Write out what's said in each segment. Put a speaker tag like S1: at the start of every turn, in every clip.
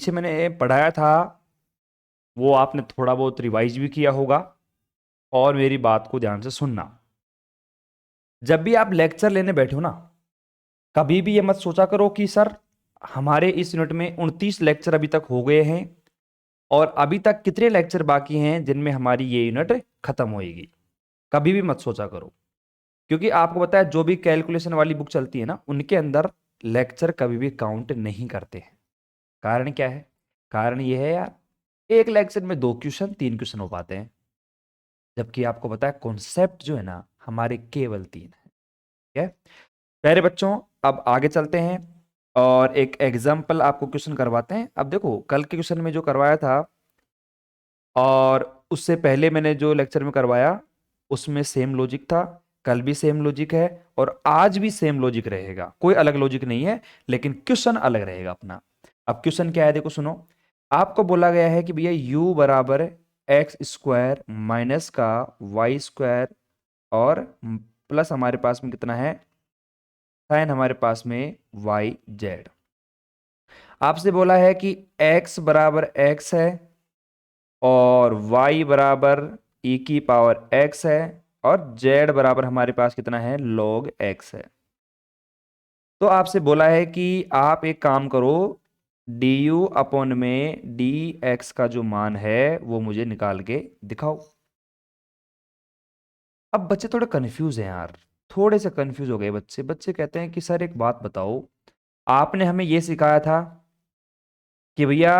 S1: पीछे मैंने पढ़ाया था वो आपने थोड़ा बहुत रिवाइज भी किया होगा। और मेरी बात को ध्यान से सुनना। जब भी आप लेक्चर लेने बैठो ना, कभी भी ये मत सोचा करो कि सर हमारे इस यूनिट में 29 लेक्चर अभी तक हो गए हैं और अभी तक कितने लेक्चर बाकी हैं जिनमें हमारी ये यूनिट खत्म होएगी। कभी भी मत सोचा करो, क्योंकि आपको पता है जो भी कैलकुलेशन वाली बुक चलती है ना, उनके अंदर लेक्चर कभी भी काउंट नहीं करते हैं। कारण क्या है? कारण ये है यार, एक लेक्चर में 2 क्वेश्चन 3 क्वेश्चन हो पाते हैं, जबकि आपको पता है कॉन्सेप्ट जो है ना हमारे केवल 3 है। ठीक है प्यारे बच्चों, अब आगे चलते हैं और एक एग्जाम्पल आपको क्वेश्चन करवाते हैं। अब देखो कल के क्वेश्चन में जो करवाया था और उससे पहले मैंने जो लेक्चर में करवाया उसमें सेम लॉजिक था, कल भी सेम लॉजिक है और आज भी सेम लॉजिक रहेगा, कोई अलग लॉजिक नहीं है, लेकिन क्वेश्चन अलग रहेगा अपना। अब क्वेश्चन क्या है देखो सुनो। आपको बोला गया है कि भैया u बराबर एक्स स्क्वायर माइनस का वाई स्क्वायर और प्लस हमारे पास में कितना है साइन हमारे पास में वाई जेड। आपसे बोला है कि x बराबर x है और y बराबर e की पावर x है और z बराबर हमारे पास कितना है log x है। तो आपसे बोला है कि आप एक काम करो, du अपॉन में dx का जो मान है वो मुझे निकाल के दिखाओ। अब बच्चे थोड़े कंफ्यूज हैं यार, थोड़े से कंफ्यूज हो गए बच्चे। बच्चे कहते हैं कि सर एक बात बताओ, आपने हमें ये सिखाया था कि भैया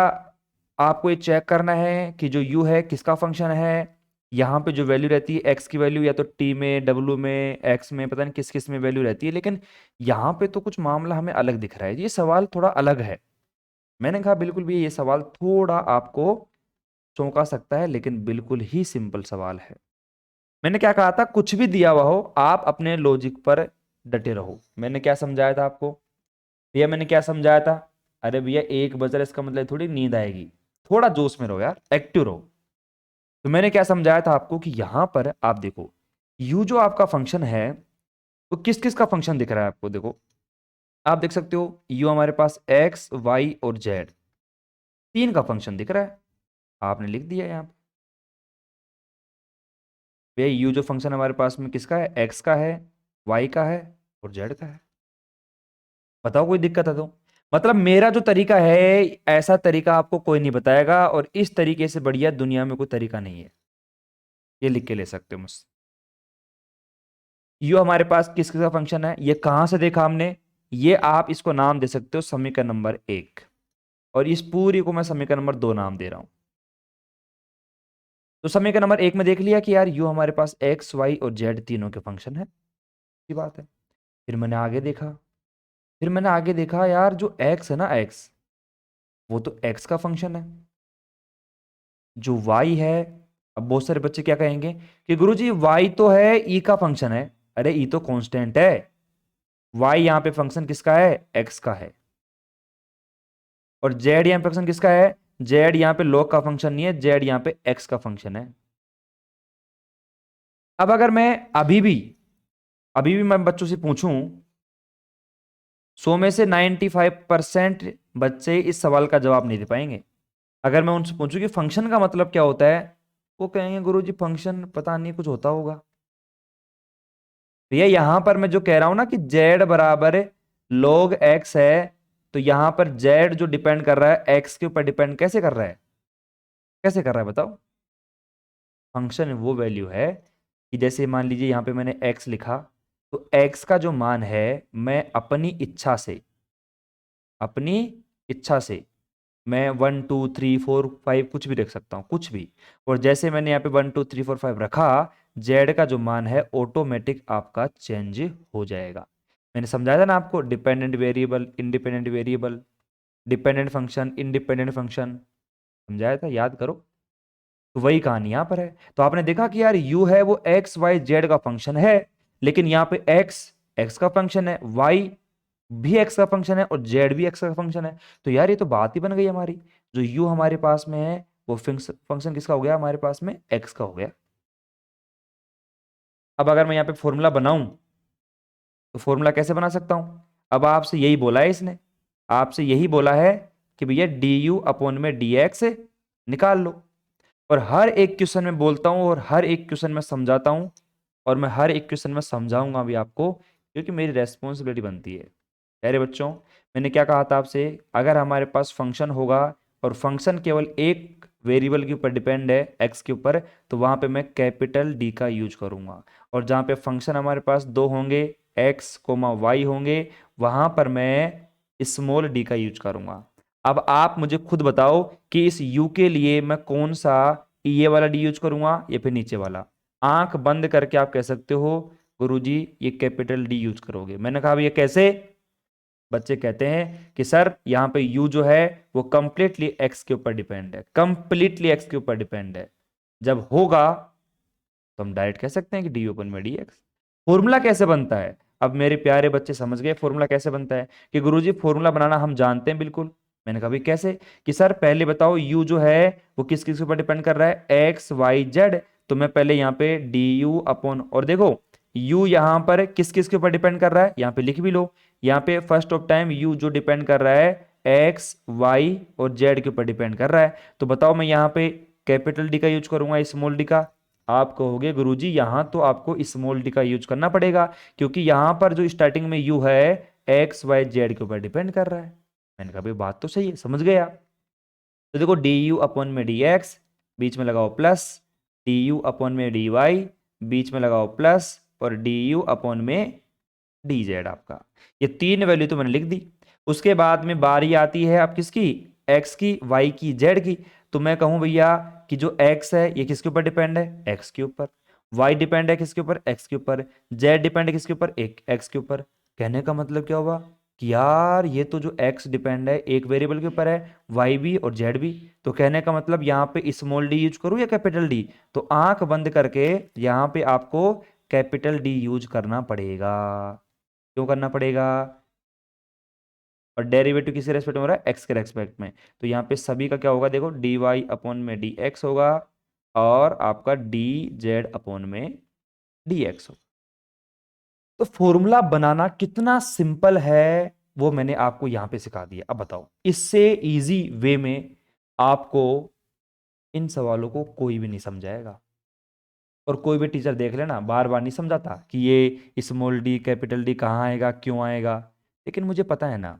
S1: आपको ये चेक करना है कि जो u है किसका फंक्शन है। यहाँ पे जो वैल्यू रहती है x की वैल्यू या तो t में w में x में पता नहीं किस किस में वैल्यू रहती है, लेकिन यहाँ पे तो कुछ मामला हमें अलग दिख रहा है, ये सवाल थोड़ा अलग है। मैंने कहा बिल्कुल भी ये सवाल थोड़ा आपको चौंका सकता है, लेकिन बिल्कुल ही सिंपल सवाल है। मैंने क्या कहा था, कुछ भी दिया हुआ हो आप अपने लॉजिक पर डटे रहो। मैंने क्या समझाया था आपको भैया, मैंने क्या समझाया था? अरे भैया 1 बज रहा इसका मतलब थोड़ी नींद आएगी, थोड़ा जोश में रहो यार, एक्टिव रहो। तो मैंने क्या समझाया था आपको कि यहां पर आप देखो यू जो आपका फंक्शन है वो किस किस का फंक्शन दिख रहा है आपको। देखो आप देख सकते हो यू हमारे पास एक्स वाई और जेड 3 का फंक्शन दिख रहा है, आपने लिख दिया यहां पे। भैया यू जो फंक्शन हमारे पास में किसका है, एक्स का है, वाई का है और जेड का है। बताओ कोई दिक्कत है तो? मतलब मेरा जो तरीका है ऐसा तरीका आपको कोई नहीं बताएगा और इस तरीके से बढ़िया दुनिया में कोई तरीका नहीं है, ये लिख के ले सकते हो मुझसे। यू हमारे पास किस किसका फंक्शन है, ये कहां से देखा हमने, ये आप इसको नाम दे सकते हो समीकरण नंबर 1 और इस पूरी को मैं समीकरण नंबर 2 नाम दे रहा हूं। तो समीकरण नंबर 1 में देख लिया कि यार यू हमारे पास एक्स वाई और जेड तीनों के फंक्शन है, की बात है। फिर मैंने आगे देखा, यार जो एक्स है ना एक्स, वो तो एक्स का फंक्शन है। जो y है, अब बहुत सारे बच्चे क्या कहेंगे कि गुरुजी y तो है e का फंक्शन है। अरे e तो कांस्टेंट है, y यहां पे फंक्शन किसका है, x का है। और z यहां पे फंक्शन किसका है, z यहां पे log का फंक्शन नहीं है, z यहां पे x का फंक्शन है। अब अगर मैं अभी भी मैं बच्चों से पूछूं, 100 में से 95% बच्चे इस सवाल का जवाब नहीं दे पाएंगे। अगर मैं उनसे पूछूं कि फंक्शन का मतलब क्या होता है, वो कहेंगे गुरुजी फंक्शन पता नहीं कुछ होता होगा। भैया यहां पर मैं जो कह रहा हूं ना कि z बराबर log x है, तो यहां पर z जो डिपेंड कर रहा है x के ऊपर डिपेंड कैसे कर रहा है, कैसे कर रहा है बताओ। फंक्शन वो वैल्यू है कि जैसे मान लीजिए यहां पे मैंने x लिखा, तो x का जो मान है मैं अपनी इच्छा से मैं 1 2 3 4 5 कुछ भी रख सकता हूं, कुछ भी। और जैसे मैंने यहाँ पे 1 2 3 4 5 रखा, जेड का जो मान है ऑटोमेटिक आपका चेंज हो जाएगा। मैंने समझाया था ना आपको, dependent variable independent variable, dependent function independent function, समझाया था, याद करो। तो वही कहानी यहाँ पर है। तो आपने देखा कि यार u है वो एक्स वाई जेड का फंक्शन है, लेकिन यहाँ पे x एक्स का फंक्शन है, y भी एक्स का फंक्शन है और जेड भी एक्स का फंक्शन है। तो यार ये तो बात ही बन गई हमारी, जो यू हमारे पास में है वो फंक्शन किसका हो गया, हमारे पास में एक्स का हो गया। अब अगर मैं यहाँ पे फॉर्मूला बनाऊं तो फॉर्मूला कैसे बना सकता हूं? अब आपसे यही बोला है इसने, आपसे यही बोला है कि भैया डी यू अपॉन में डी एक्स निकाल लो। और हर एक क्वेश्चन में बोलता हूं और हर एक क्वेश्चन में समझाता हूं, और मैं हर एक क्वेश्चन में समझाऊंगा भी आपको, क्योंकि मेरी रेस्पॉन्सिबिलिटी बनती है। प्यारे बच्चों, मैंने क्या कहा था आपसे, अगर हमारे पास फंक्शन होगा और फंक्शन केवल एक वेरिएबल के ऊपर डिपेंड है, एक्स के ऊपर, तो वहां पे मैं कैपिटल डी का यूज करूंगा। और जहां पे फंक्शन हमारे पास दो होंगे, एक्स कोमा वाई होंगे, वहां पर मैं स्मॉल डी का यूज करूंगा। अब आप मुझे खुद बताओ कि इस यू के लिए मैं कौन सा, ये वाला डी यूज करूंगा या फिर नीचे वाला। आंख बंद करके आप कह सकते हो गुरुजी ये कैपिटल डी यूज करोगे। मैंने कहा भैया कैसे? बच्चे कहते हैं कि सर यहाँ पे u जो है वो कंप्लीटली x के ऊपर डिपेंड है, कंप्लीटली x के ऊपर डिपेंड है। जब होगा तो हम डायरेक्ट कह सकते हैं कि डी ओपन में डी एक्स। फॉर्मूला कैसे बनता है? अब मेरे प्यारे बच्चे समझ गए फॉर्मूला कैसे बनता है? कि गुरुजी फॉर्मूला बनाना हम जानते हैं बिल्कुल। मैंने कहा भाई कैसे? कि सर पहले बताओ u जो है वो किस किस के ऊपर डिपेंड कर रहा है, एक्स वाई जेड। तो मैं पहले यहाँ पे डी यू अपॉन, और देखो u यहाँ पर किस किस के ऊपर डिपेंड कर रहा है, यहाँ पे लिख भी लो। यहाँ पे फर्स्ट ऑफ टाइम u जो डिपेंड कर रहा है एक्स वाई और जेड के ऊपर डिपेंड कर रहा है। तो बताओ मैं यहाँ पे कैपिटल डी का यूज करूंगा स्मॉल डी का? आप कहोगे गुरुजी यहां तो आपको स्मॉल डी का यूज करना पड़ेगा, क्योंकि यहां पर जो स्टार्टिंग में यू है एक्स वाई जेड के ऊपर डिपेंड कर रहा है। मैंने कहा भाई बात तो सही है, समझ गए आप? तो देखो डी यू अपॉन में डी एक्स, बीच में लगाओ प्लस, डी यू अपॉन में डी वाई, बीच में लगाओ प्लस, और डी यू अपॉन में डी जेड आपका। ये तीन वैल्यू तो मैंने लिख दी। उसके बाद में बारी आती है अब किसकी, एक्स की, वाई की, जेड की। तो मैं कहूं भैया कि जो एक्स है ये किसके ऊपर डिपेंड है, एक्स के ऊपर। वाई डिपेंड है किसके ऊपर, एक्स के ऊपर। जेड डिपेंड है किसके ऊपर, एक एक्स के ऊपर। कहने का मतलब क्या हुआ कि यार ये तो जो एक्स डिपेंड है एक वेरिएबल के ऊपर है, वाई भी और जेड भी। तो कहने का मतलब यहाँ पे स्मॉल डी यूज करूं या कैपिटल डी? तो आंख बंद करके यहाँ पे आपको कैपिटल डी यूज करना पड़ेगा। क्यों करना पड़ेगा? और डेरिवेटिव किसी रेस्पेक्ट में हो रहा है, एक्स के रेस्पेक्ट में। तो यहाँ पे सभी का क्या होगा, देखो डी वाई अपॉन में डी एक्स होगा, और आपका डी जेड अपॉन में डी एक्स होगा। तो फॉर्मूला बनाना कितना सिंपल है वो मैंने आपको यहां पे सिखा दिया। अब बताओ इससे इजी वे में आपको इन सवालों को कोई भी नहीं समझाएगा। और कोई भी टीचर देख लेना बार बार नहीं समझाता कि ये स्मॉल डी कैपिटल डी कहाँ आएगा, क्यों आएगा। लेकिन मुझे पता है ना,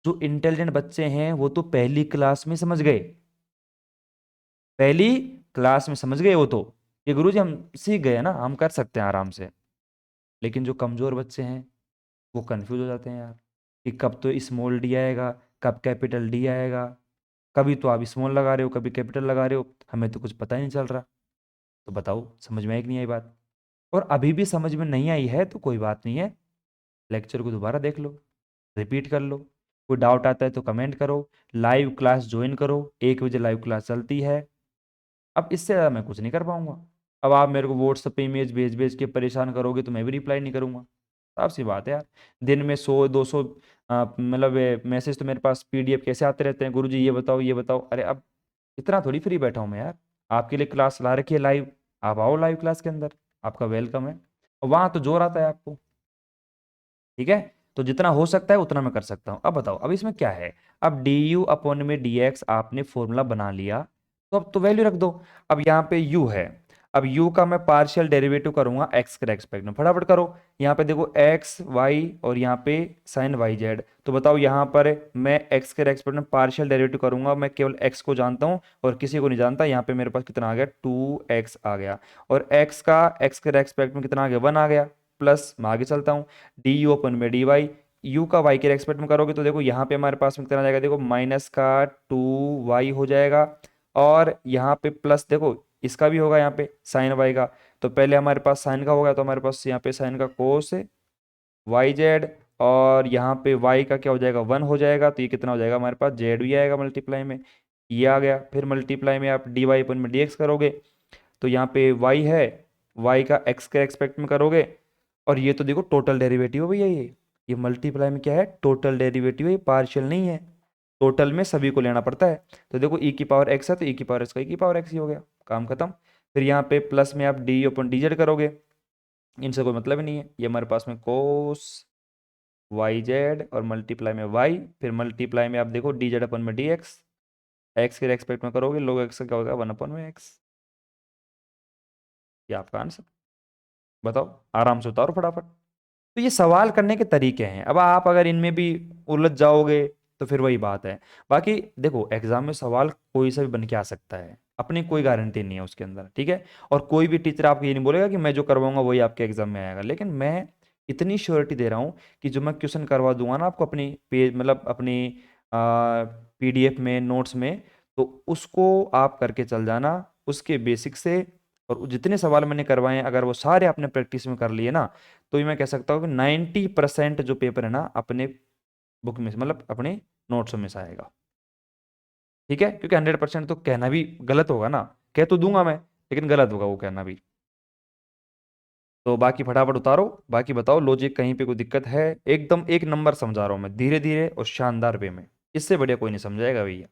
S1: जो इंटेलिजेंट बच्चे हैं वो तो पहली क्लास में समझ गए, पहली क्लास में समझ गए वो तो, ये गुरुजी हम सीख गए ना, हम कर सकते हैं आराम से। लेकिन जो कमजोर बच्चे हैं वो कंफ्यूज हो जाते हैं यार, कि कब तो स्मॉल डी आएगा, कब कैपिटल डी आएगा। कभी तो आप स्मॉल लगा रहे हो, कभी कैपिटल लगा रहे हो, हमें तो कुछ पता ही नहीं चल रहा। तो बताओ समझ में आई कि नहीं आई बात? और अभी भी समझ में नहीं आई है तो कोई बात नहीं है, लेक्चर को दोबारा देख लो, रिपीट कर लो। कोई डाउट आता है तो कमेंट करो, लाइव क्लास ज्वाइन करो, 1 बजे लाइव क्लास चलती है। अब इससे ज़्यादा मैं कुछ नहीं कर पाऊंगा। अब आप मेरे को व्हाट्सएप पे इमेज भेज भेज के परेशान करोगे तो मैं भी रिप्लाई नहीं करूंगा। साफ सी बात है यार, दिन में 100 200 मतलब मैसेज तो मेरे पास पीडीएफ कैसे आते रहते हैं, गुरुजी ये बताओ ये बताओ। अरे अब इतना थोड़ी फ्री बैठा हूँ मैं यार, आपके लिए क्लास ला रखी है लाइव, आप आओ लाइव क्लास के अंदर, आपका वेलकम है। और वहाँ तो जोर आता है आपको, ठीक है? तो जितना हो सकता है उतना मैं कर सकता हूं। अब बताओ अब इसमें क्या है, अब डी यू अपॉन में डी एक्स आपने फॉर्मूला बना लिया, तो अब तो वैल्यू रख दो। अब यहाँ पे u है, अब u का मैं पार्शियल डेरिवेटिव करूंगा x के रेस्पेक्ट में, फटाफट करो। यहाँ पे देखो x y और यहाँ पे साइन y z। तो बताओ यहाँ पर मैं x के रेस्पेक्ट में पार्शियल डेरिवेटिव करूंगा, मैं केवल x को जानता हूँ और किसी को नहीं जानता। यहाँ पे मेरे पास कितना आ गया, 2x आ गया, और x का x के रेस्पेक्ट में कितना आ गया, 1 आ गया। प्लस मैं आगे चलता हूँ, डी यू अपन में डी वाई, यू का वाई के रेस्पेक्ट में करोगे तो देखो यहाँ पे हमारे पास में कितना आ जाएगा, देखो माइनस का 2y हो जाएगा। और यहाँ पे प्लस देखो इसका भी होगा यहाँ पे साइन वाई का। तो पहले हमारे पास साइन का होगा तो हमारे पास यहाँ पे साइन का कोस वाई जेड, और यहाँ पे y का क्या हो जाएगा, 1 हो जाएगा। तो ये कितना हो जाएगा हमारे पास, जेड भी आएगा मल्टीप्लाई में, ये आ गया। फिर मल्टीप्लाई में आप डी वाई अपन में डी एक्स करोगे, तो यहाँ पे y है, y का x के रेस्पेक्ट में करोगे। और ये तो देखो टोटल डेरिवेटिव है भैया, ये मल्टीप्लाई में क्या है, टोटल डेरिवेटिव है, ये पार्शियल नहीं है। टोटल में सभी को लेना पड़ता है। तो देखो e की पावर x है तो e की पावर x का e की पावर x ही हो गया, काम खत्म। फिर यहाँ पे प्लस में आप डी अपन डी जेड करोगे, इनसे कोई मतलब ही नहीं है। ये हमारे पास में कोस वाई जेड और मल्टीप्लाई में वाई, फिर मल्टीप्लाई में आप देखो डी जेड अपन में डी एक्स, एक्स के रेस्पेक्ट में करोगे लोग एक्स का क्या होगा 1 में एक्स। ये आपका आंसर। बताओ, आराम से उतारो फटाफट। तो ये सवाल करने के तरीके हैं, अब आप अगर इनमें भी उलझ जाओगे तो फिर वही बात है। बाकी देखो एग्जाम में सवाल कोई सा भी बन के आ सकता है, अपनी कोई गारंटी नहीं है उसके अंदर, ठीक है। और कोई भी टीचर आपको ये नहीं बोलेगा कि मैं जो करवाऊंगा वही आपके एग्जाम में आएगा, लेकिन मैं इतनी श्योरिटी दे रहा हूँ कि जो मैं क्वेश्चन करवा दूंगा ना आपको अपनी पेज मतलब अपनी पीडीएफ में नोट्स में, तो उसको आप करके चल जाना उसके बेसिक से। और जितने सवाल मैंने करवाए हैं अगर वो सारे आपने प्रैक्टिस में कर लिए ना, तो ये मैं कह सकता हूँ कि 90% जो पेपर है ना अपने बुक में मतलब अपने नोट्स में से आएगा, ठीक है। क्योंकि 100% तो कहना भी गलत होगा ना, कह तो दूंगा मैं लेकिन गलत होगा वो कहना भी। तो बाकी फटाफट उतारो, बाकी बताओ लॉजिक कहीं पे कोई दिक्कत है? एकदम एक नंबर समझा रहा हूँ मैं, धीरे धीरे और शानदार वे में, इससे बढ़िया कोई नहीं समझाएगा भैया।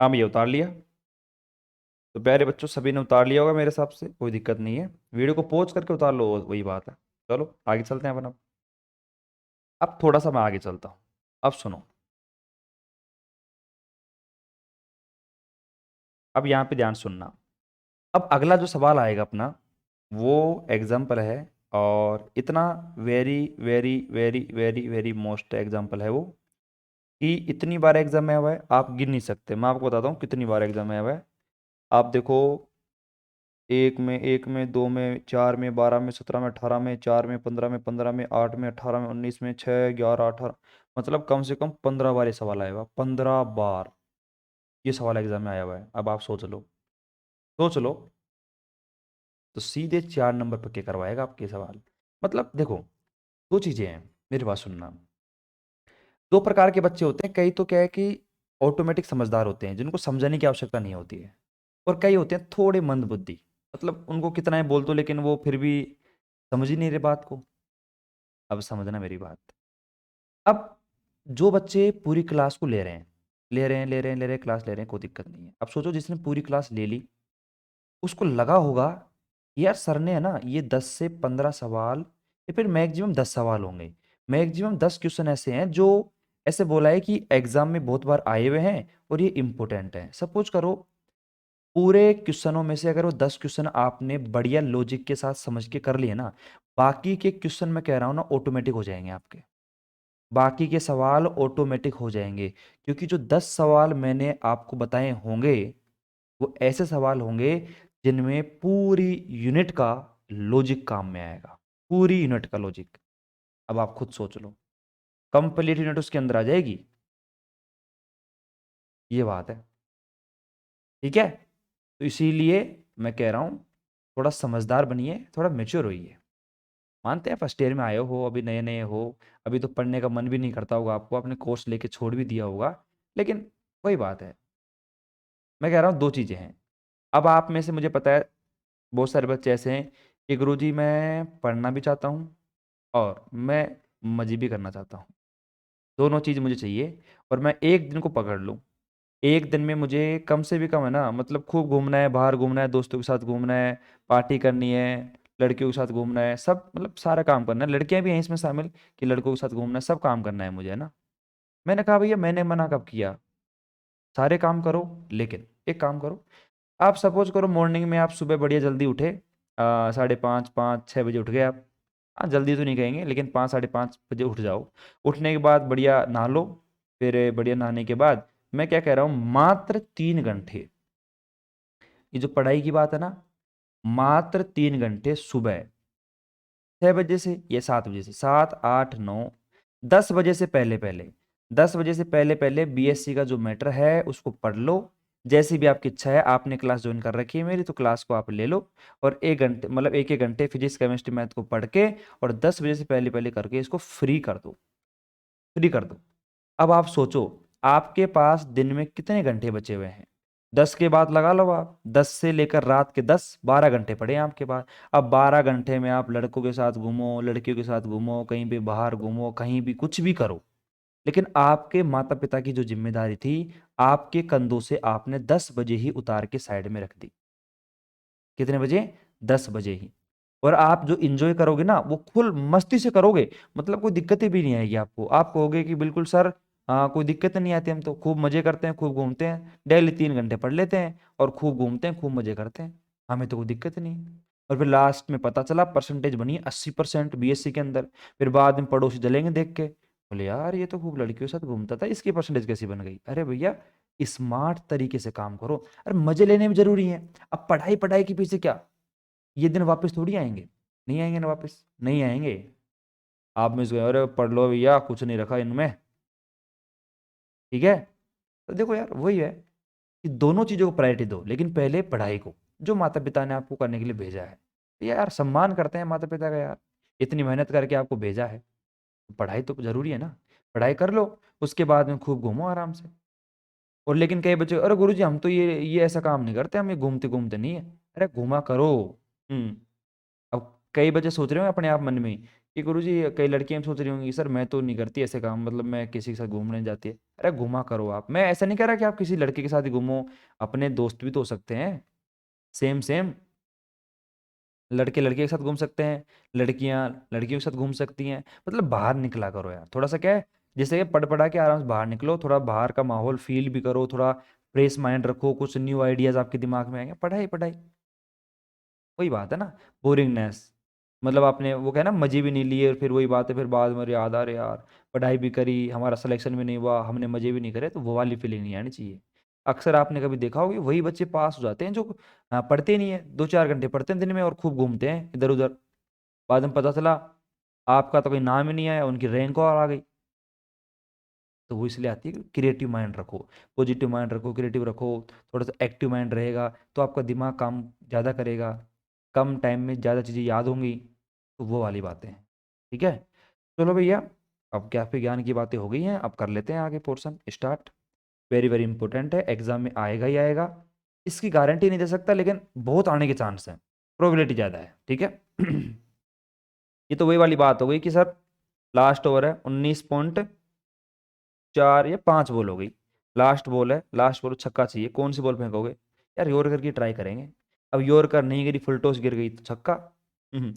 S1: हाँ भैया उतार लिया। तो प्यारे बच्चों सभी ने उतार लिया होगा मेरे हिसाब से, कोई दिक्कत नहीं है, वीडियो को पॉज करके उतार लो वही बात है। चलो आगे चलते हैं अपन। अब थोड़ा सा मैं आगे चलता हूँ, अब सुनो। अब यहाँ पे ध्यान सुनना। अब अगला जो सवाल आएगा अपना वो एग्जाम्पल है, और इतना very very very very very most example है वो, कि इतनी बार एग्जाम में हुआ है आप गिन नहीं सकते। मैं आपको बताता हूँ कितनी बार एग्जाम में हुआ है। आप देखो, एक में, दो में, चार में, 12 में, 17 में, 18 में, 4 में, 15 में, 15 में, 8 में, 18 में, 19 में, 6, 11, 18, मतलब कम से कम 15 बार ये सवाल आया हुआ, 15 बार ये सवाल एग्जाम में आया हुआ है। अब आप सोच लो, सोच लो, तो सीधे 4 नंबर पर क्या करवाएगा आपके सवाल। मतलब देखो, दो चीजें हैं, मेरी बात सुनना। दो प्रकार के बच्चे होते हैं, कई तो क्या है कि ऑटोमेटिक समझदार होते हैं जिनको समझाने की आवश्यकता नहीं होती है, और कई होते हैं थोड़े मंद बुद्धि, मतलब उनको कितना ही बोल दो लेकिन वो फिर भी समझ ही नहीं रहे बात को। अब समझना मेरी बात। अब जो बच्चे पूरी क्लास को ले रहे हैं, ले रहे हैं, ले रहे हैं, ले रहे हैं, क्लास ले रहे हैं, कोई दिक्कत नहीं है। अब सोचो जिसने पूरी क्लास ले ली, उसको लगा होगा यार सर ने है ना ये 10 से 15 सवाल या फिर मैक्सिमम 10 सवाल होंगे, मैक्सिमम 10 क्वेश्चन ऐसे हैं जो ऐसे बोला है कि एग्जाम में बहुत बार आए हुए हैं और ये इंपॉर्टेंट है। सपोज करो पूरे क्वेश्चनों में से अगर वो 10 क्वेश्चन आपने बढ़िया लॉजिक के साथ समझ के कर लिए ना, बाकी के क्वेश्चन मैं कह रहा हूँ ना ऑटोमेटिक हो जाएंगे आपके, बाकी के सवाल ऑटोमेटिक हो जाएंगे। क्योंकि जो 10 सवाल मैंने आपको बताए होंगे वो ऐसे सवाल होंगे जिनमें पूरी यूनिट का लॉजिक काम में आएगा, पूरी यूनिट का लॉजिक। अब आप खुद सोच लो, कंप्लीट यूनिट उसके अंदर आ जाएगी, ये बात है, ठीक है। तो इसीलिए मैं कह रहा हूँ थोड़ा समझदार बनिए, थोड़ा मेच्योर होइए। मानते हैं फर्स्ट ईयर में आए हो, अभी नए नए हो, अभी तो पढ़ने का मन भी नहीं करता होगा आपको, आपने कोर्स लेके छोड़ भी दिया होगा, लेकिन वही बात है। मैं कह रहा हूँ दो चीज़ें हैं। अब आप में से मुझे पता है बहुत सारे बच्चे ऐसे हैं कि गुरुजी मैं पढ़ना भी चाहता हूँ और मैं मज़े भी करना चाहता हूँ, दोनों चीज़ मुझे चाहिए, और मैं एक दिन को पकड़ लूँ। एक दिन में मुझे कम से भी कम है ना, मतलब खूब घूमना है, बाहर घूमना है, दोस्तों के साथ घूमना है, पार्टी करनी है, लड़कियों के साथ घूमना है, सब मतलब सारा काम करना है, लड़कियां भी हैं इसमें शामिल कि लड़कों के साथ घूमना है, सब काम करना है मुझे, है ना। मैंने कहा भैया मैंने मना कब किया, सारे काम करो, लेकिन एक काम करो। आप सपोज करो मॉर्निंग में आप सुबह बढ़िया जल्दी उठे, 5:30, 5, 6 बजे उठ गए आप। हाँ जल्दी तो नहीं कहेंगे लेकिन 5, 5:30 बजे उठ जाओ। उठने के बाद बढ़िया नहा लो, फिर बढ़िया नहाने के बाद मैं क्या कह रहा हूँ, मात्र 3 घंटे, ये जो पढ़ाई की बात है ना, मात्र 3 घंटे सुबह 6 बजे से या 7 बजे से, 7, 8, 9, 10 बजे से पहले पहले, 10 बजे से पहले पहले बीएससी का जो मैटर है उसको पढ़ लो। जैसी भी आपकी इच्छा है, आपने क्लास ज्वाइन कर रखी है मेरी, तो क्लास को आप ले लो और 1 घंटे मतलब एक एक घंटे फिजिक्स केमिस्ट्री मैथ को पढ़ के और 10 बजे से पहले पहले करके इसको फ्री कर दो, फ्री कर दो। अब आप सोचो, आपके पास दिन में कितने घंटे बचे हुए हैं? 10 के बाद लगा लो आप, 10 से लेकर रात के 10, 12 घंटे पड़े हैं आपके पास। अब 12 घंटे में आप लड़कों के साथ घूमो, लड़कियों के साथ घूमो, कहीं भी बाहर घूमो, कहीं भी कुछ भी करो, लेकिन आपके माता पिता की जो जिम्मेदारी थी, आपके कंधों से आपने 10 बजे ही उतार के साइड में रख दी। कितने बजे? 10 बजे ही। और आप जो इंजॉय करोगे ना, वो फुल मस्ती से करोगे, मतलब कोई दिक्कतें भी नहीं आएगी आपको। आप कहोगे कि बिल्कुल सर, कोई दिक्कत नहीं आती, हम तो खूब मजे करते हैं, खूब घूमते हैं, डेली 3 घंटे पढ़ लेते हैं और खूब घूमते हैं, खूब मजे करते हैं, हमें तो कोई दिक्कत नहीं है। और फिर लास्ट में पता चला परसेंटेज बनी 80% बीएससी के अंदर। फिर बाद में पड़ोसी जलेंगे देख के, बोले यार ये तो खूब लड़कियों के साथ घूमता था, इसकी परसेंटेज कैसी बन गई? अरे भैया, स्मार्ट तरीके से काम करो। अरे मजे लेने में जरूरी है। अब पढ़ाई पढ़ाई के पीछे क्या, ये दिन वापस थोड़ी आएंगे, नहीं आएंगे ना, वापस नहीं आएंगे। आप में से अरे पढ़ लो भैया, कुछ नहीं रखा इनमें, ठीक है। तो देखो यार, वही है कि दोनों चीज़ों को प्रायोरिटी दो, लेकिन पहले पढ़ाई को, जो माता पिता ने आपको करने के लिए भेजा है। तो यार सम्मान करते हैं माता पिता का यार, इतनी मेहनत करके आपको भेजा है, तो पढ़ाई तो जरूरी है ना। पढ़ाई कर लो, उसके बाद में खूब घूमो आराम से। और लेकिन कई बच्चे, अरे गुरुजी हम तो ये ऐसा काम नहीं करते, हम ये घूमते घूमते नहीं है। अरे घूमा करो। हम्म। अब कई बच्चे सोच रहे हो अपने आप मन में ही कि गुरुजी, कई लड़कियां सोच रही होंगी सर मैं तो नहीं करती ऐसे काम, मतलब मैं किसी के साथ घूमने नहीं जाती है। अरे घुमा करो आप, मैं ऐसा नहीं कह रहा कि आप किसी लड़के के साथ ही घूमो, अपने दोस्त भी तो हो सकते हैं। सेम सेम, लड़के लड़के के साथ घूम सकते हैं, लड़कियां लड़कियों के साथ घूम सकती हैं। मतलब बाहर निकला करो यार, थोड़ा सा क्या है, जैसे कि पढ़ पढ़ा के आराम से बाहर निकलो, थोड़ा बाहर का माहौल फील भी करो, थोड़ा फ्रेश माइंड रखो, कुछ न्यू आइडियाज आपके दिमाग में आएंगे। पढ़ाई पढ़ाई, वही बात है ना, बोरिंगनेस, मतलब आपने वो कहा ना मजे भी नहीं लिए, और फिर वही बात है, फिर बाद में याद आ रहे यार, पढ़ाई भी करी, हमारा सिलेक्शन भी नहीं हुआ, हमने मजे भी नहीं करे, तो वो वाली फीलिंग नहीं आनी चाहिए। अक्सर आपने कभी देखा होगा, वही बच्चे पास हो जाते हैं जो पढ़ते नहीं है, 2-4 घंटे पढ़ते हैं दिन में और खूब घूमते हैं इधर उधर। बाद में पता चला आपका तो कोई नाम ही नहीं आया, उनकी रैंक और आ गई। तो वो इसलिए आती है कि क्रिएटिव माइंड रखो, पॉजिटिव माइंड रखो, क्रिएटिव रखो, थोड़ा सा एक्टिव माइंड रहेगा, तो आपका दिमाग काम ज़्यादा करेगा, कम टाइम में ज़्यादा चीज़ें याद होंगी। तो वो वाली बातें हैं, ठीक है। चलो भैया, अब क्या पे ज्ञान की बातें हो गई हैं, अब कर लेते हैं आगे portion start. Very very important है, एग्जाम में आएगा ही आएगा, इसकी गारंटी नहीं दे सकता, लेकिन बहुत आने के चांस हैं, प्रोबेबिलिटी ज़्यादा है, ठीक है। ये तो वही वाली बात हो गई कि सर लास्ट ओवर है, 19.4 या 5 बॉल हो गई, लास्ट बॉल है, लास्ट बॉल छक्का चाहिए, कौन सी बॉल फेंकोगे? यार यॉर्कर की ट्राई करेंगे। अब यॉर्कर नहीं गिरी, फुल टॉस गिर गई तो छक्का, हम्म,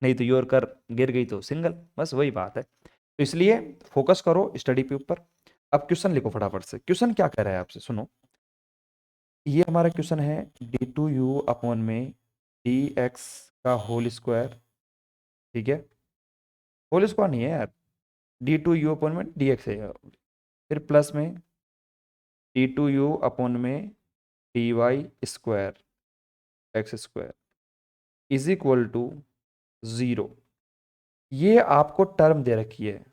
S1: नहीं तो यॉर्कर गिर गई तो सिंगल, बस वही बात है। तो इसलिए फोकस करो स्टडी के ऊपर। अब क्वेश्चन लिखो फटाफट से, क्वेश्चन क्या कह रहा है आपसे, सुनो। ये हमारा क्वेश्चन है, d2u अपॉन में dx का होल स्क्वायर, ठीक है, होल स्क्वायर नहीं है यार, d2u अपॉन में dx है, फिर प्लस में d2u अपॉन में dy square x square is equal to 0। ये आपको टर्म दे रखी है,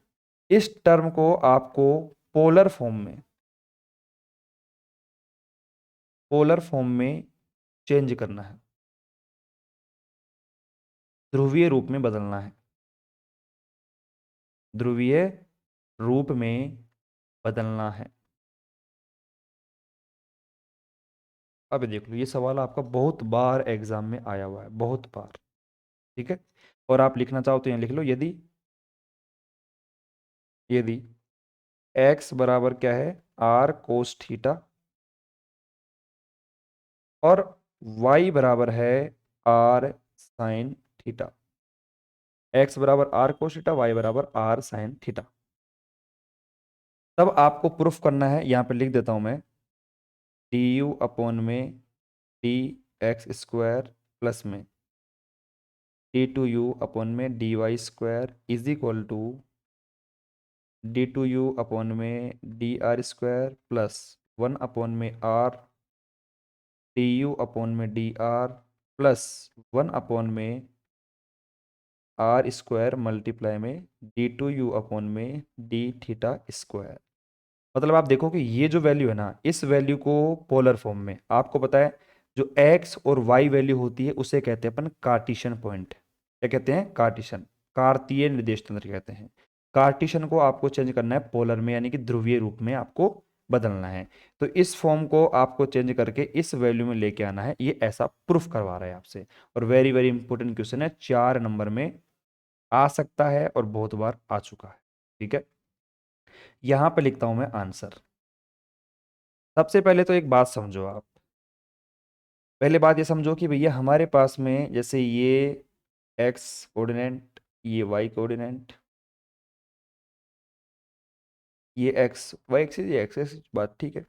S1: इस टर्म को आपको पोलर फॉर्म में, पोलर फॉर्म में चेंज करना है, ध्रुवीय रूप में बदलना है, ध्रुवीय रूप में बदलना है। अब देख लो, ये सवाल आपका बहुत बार एग्जाम में आया हुआ है, बहुत बार, ठीक है। और आप लिखना चाहो तो यहाँ लिख लो, यदि यदि x बराबर क्या है, r कोस थीटा, और y बराबर है r साइन थीटा, x बराबर r कोस थीटा, y बराबर r साइन थीटा, तब आपको प्रूफ करना है, यहाँ पे लिख देता हूं मैं, du अपॉन में डी एक्स स्क्वायर प्लस में d2u अपॉन में dy square is equal to d2u upon में d r square plus 1 upon में आर डी यू अपॉन में डी आर प्लस 1 अपॉन में आर स्क्वायर मल्टीप्लाई में d2u upon में d theta square. मतलब आप देखो कि ये जो वैल्यू है ना, इस वैल्यू को पोलर फॉर्म में आपको पता है, जो x और y वैल्यू होती है उसे कहते हैं अपन कार्टेशियन पॉइंट। क्या कहते हैं? कार्टेशियन, कार्तीय निर्देश तंत्र कहते हैं। कार्टेशियन को आपको चेंज करना है पोलर में, यानी कि ध्रुवीय रूप में आपको बदलना है। तो इस फॉर्म को आपको चेंज करके इस वैल्यू में लेके आना है, ये ऐसा प्रूफ करवा रहा है आपसे। और वेरी वेरी इंपॉर्टेंट क्वेश्चन है, 4 नंबर में आ सकता है और बहुत बार आ चुका है। ठीक है, यहां पे लिखता हूं मैं आंसर। सबसे पहले तो एक बात समझो आप, पहले बात ये समझो कि भैया हमारे पास में जैसे ये एक्स कोऑर्डिनेट, ये वाई कोऑर्डिनेट, ये एक्स वाई एक्सिस, ये एक्स एक्सिस, बात ठीक है।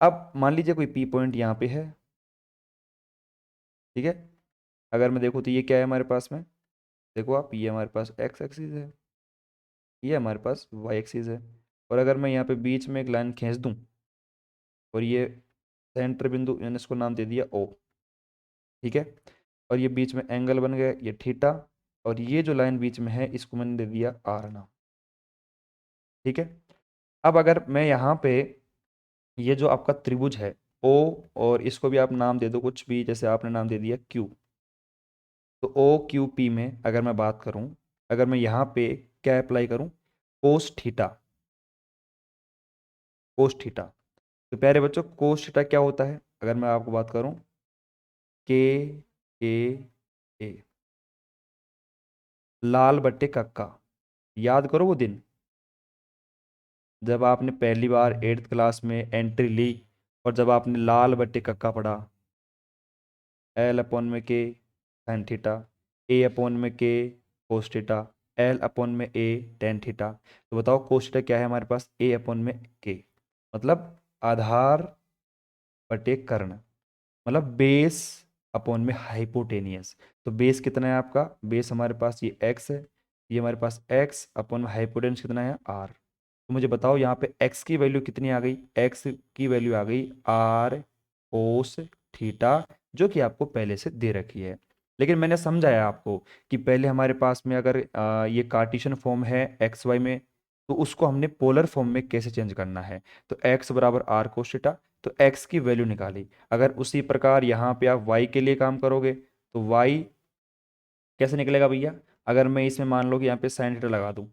S1: अब मान लीजिए कोई पी पॉइंट यहाँ पे है, ठीक है। अगर मैं देखूँ तो ये क्या है हमारे पास में, देखो आप, ये हमारे पास एक्स एक्सिस है, ये हमारे पास वाई एक्सिस है। और अगर मैं यहाँ पे बीच में एक लाइन खींच दूँ और ये सेंटर बिंदु, मैंने इसको नाम दे दिया ओ, ठीक है। और ये बीच में एंगल बन गया ये थीटा, और ये जो लाइन बीच में है इसको मैंने दे दिया आर नाम, ठीक है। अब अगर मैं यहाँ पे ये जो आपका त्रिभुज है ओ, और इसको भी आप नाम दे दो कुछ भी, जैसे आपने नाम दे दिया क्यू, तो ओ क्यू पी में अगर मैं बात करूं, अगर मैं यहाँ पे क्या अप्लाई करूं, कोस थीटा, कोस थीटा। तो प्यारे बच्चों कोस थीटा क्या होता है, अगर मैं आपको बात करूं, के ए ए, लाल बट्टे कक्का। याद करो वो दिन जब आपने पहली बार 8th क्लास में एंट्री ली और जब आपने लाल बट्टे कक्का पढ़ा, एल अपॉन में के साइन थीटा, ए अपॉन में के कोस थीटा, एल अपॉन में ए टेन थीटा। तो बताओ कोस थीटा क्या है हमारे पास, ए अपॉन में के, मतलब आधार बटे कर्ण, मतलब बेस अपॉन में हाइपोटेनियस। तो बेस कितना है आपका, बेस हमारे पास ये एक्स है, ये हमारे पास एक्स अपॉन में हाइपोटेनियस कितना है आर। तो मुझे बताओ यहाँ पे एक्स की वैल्यू कितनी आ गई, एक्स की वैल्यू आ गई आर कोस थीटा, जो कि आपको पहले से दे रखी है। लेकिन मैंने समझाया आपको कि पहले हमारे पास में अगर ये कार्टेशियन फॉर्म है एक्स वाई में, तो उसको हमने पोलर फॉर्म में कैसे चेंज करना है। तो एक्स बराबर आर कोस थीटा, तो एक्स की वैल्यू निकाली। अगर उसी प्रकार यहाँ पे आप वाई के लिए काम करोगे तो वाई कैसे निकलेगा भैया, अगर मैं इसमें मान लो कि यहाँ पे साइन थीटा लगा दूँ,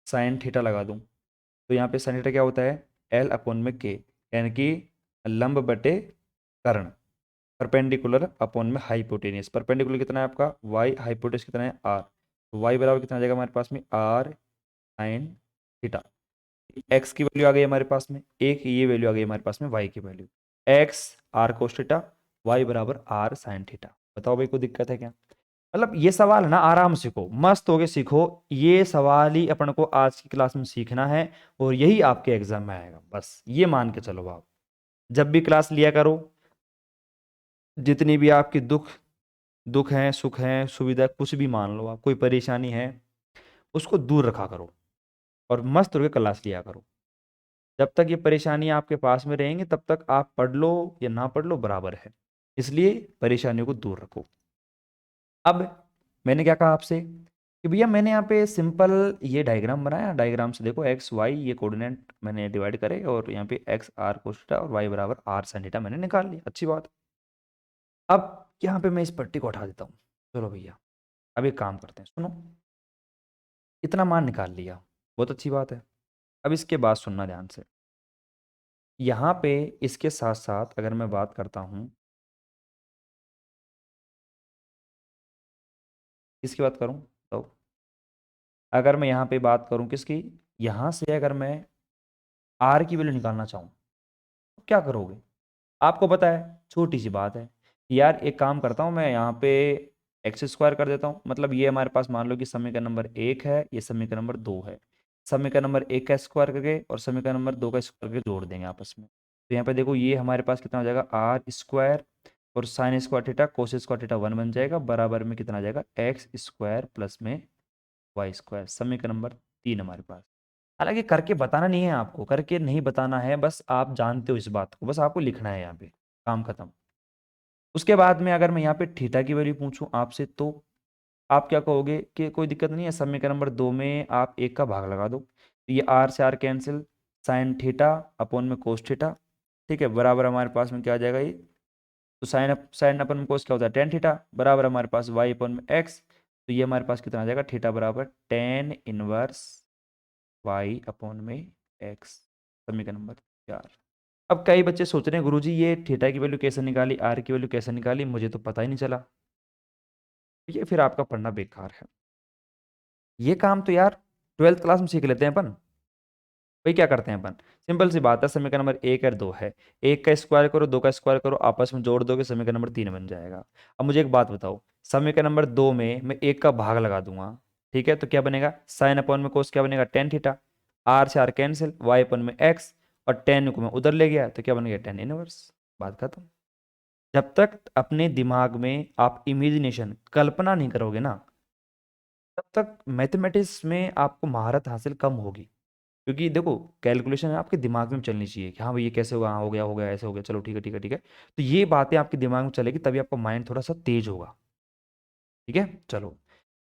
S1: साइन थीटा लगा दूँ, तो यहाँ पे साइन थीटा क्या होता है, एल अपॉन में के, यानी कि लंब बटे कर्ण, परपेंडिकुलर अपॉन में हाइपोटेनियस। परपेंडिकुलर कितना है आपका वाई, हाइपोटेनियस कितना है आर, तो वाई बराबर कितना आ जाएगा हमारे पास में आर साइन थीटा। एक्स की वैल्यू आ गई हमारे पास में, एक ये वैल्यू आ गई हमारे पास में वाई की value, x r cos theta, y बराबर आर साइन थीटा। बताओ भाई कोई दिक्कत है क्या? मतलब ये सवाल है ना, आराम सीखो, मस्त होके सीखो, ये सवाल ही अपन को आज की क्लास में सीखना है और यही आपके एग्जाम में आएगा, बस ये मान के चलो आप। जब भी क्लास लिया करो, जितनी भी आपकी दुख दुख हैं सुख हैं सुविधा कुछ भी मान लो आप, कोई परेशानी है उसको दूर रखा करो और मस्त होकर क्लास लिया करो। जब तक ये परेशानी आपके पास में रहेंगी तब तक आप पढ़ लो या ना पढ़ लो बराबर है, इसलिए परेशानियों को दूर रखो। अब मैंने क्या कहा आपसे कि भैया मैंने यहाँ पे सिंपल ये डायग्राम बनाया, डायग्राम से देखो एक्स वाई ये कोऑर्डिनेट मैंने डिवाइड करे और यहाँ पे एक्स आर कोस थीटा और वाई बराबर आर साइन थीटा मैंने निकाल लिया, अच्छी बात। अब यहाँ पे मैं इस पट्टी को हटा देता हूँ। चलो भैया अब एक काम करते हैं, सुनो, इतना मान निकाल लिया, बहुत अच्छी बात है। अब इसके बाद सुनना ध्यान से, यहाँ पे इसके साथ साथ अगर मैं बात करता हूँ, किसकी बात करूँ, तो अगर मैं यहाँ पे बात करूँ किसकी, यहाँ से अगर मैं आर की वैल्यू निकालना चाहूँ तो क्या करोगे? आपको पता है छोटी सी बात है यार, एक काम करता हूँ मैं यहाँ पे एक्स स्क्वायर कर देता हूँ, मतलब ये हमारे पास मान लो कि समीकरण नंबर 1 है, ये समीकरण नंबर 2 है। समीकरण नंबर 1 का स्क्वायर करके और समीकरण नंबर 2 का स्क्वायर करके जोड़ देंगे आपस में। तो यहाँ पे देखो ये हमारे पास कितना हो जाएगा आर स्क्वायर और sine square theta cos square theta 1 बन जाएगा, बराबर में कितना आ जाएगा एक्स स्क्वायर प्लस में वाई स्क्वायर, समीकरण नंबर 3 हमारे पास। हालांकि करके बताना नहीं है आपको, करके नहीं बताना है, बस आप जानते हो इस बात को, बस आपको लिखना है यहाँ पे, काम खत्म। उसके बाद में अगर मैं यहाँ पे थीटा की वैल्यू पूछूं आपसे, तो आप क्या कहोगे कि कोई दिक्कत नहीं है, समीकरण नंबर 2 में आप 1 का भाग लगा दो, तो ये आर से r cancel, sine theta upon में कोस थीटा, ठीक है, बराबर हमारे पास में क्या आ जाएगा ये, तो साइन अपन में कोस क्या होता है, टेन थीटा, बराबर हमारे पास वाई अपन में एक्स, तो ये हमारे पास कितना आ जाएगा, थीटा बराबर टेन इनवर्स वाई अपॉन में एक्स, समीकरण नंबर 4। अब कई बच्चे सोच रहे हैं गुरुजी ये थीटा की वैल्यू कैसे निकाली, आर की वैल्यू कैसे निकाली, मुझे तो पता ही नहीं चला। ये फिर आपका पढ़ना बेकार है। ये काम तो यार 12th क्लास में सीख लेते हैं अपन। भाई क्या करते हैं अपन, सिंपल सी बात है, समीकरण नंबर 1 और 2 है, 1 का स्क्वायर करो, 2 का स्क्वायर करो, आपस में जोड़ दोगे, समीकरण नंबर 3 बन जाएगा। अब मुझे एक बात बताओ, समीकरण नंबर 2 में मैं 1 का भाग लगा दूंगा, ठीक है, तो क्या बनेगा, साइन अपॉन में कोस क्या बनेगा, टेन थीटा, आर से आर कैंसिल, वाई अपॉन में एक्स, और टेन को मैं उधर ले गया तो क्या बन गया, टेन इनवर्स, बात खत्म। जब तक अपने दिमाग में आप इमेजिनेशन कल्पना नहीं करोगे ना, तब तक मैथमेटिक्स में आपको महारत हासिल कम होगी। क्योंकि देखो, कैलकुलेशन है आपके दिमाग में चलनी चाहिए कि हाँ भाई ये कैसे होगा, हाँ हो गया ऐसे हो गया, चलो ठीक है ठीक है ठीक है, तो ये बातें आपके दिमाग में चलेगी, तभी आपका माइंड थोड़ा सा तेज होगा। ठीक है, चलो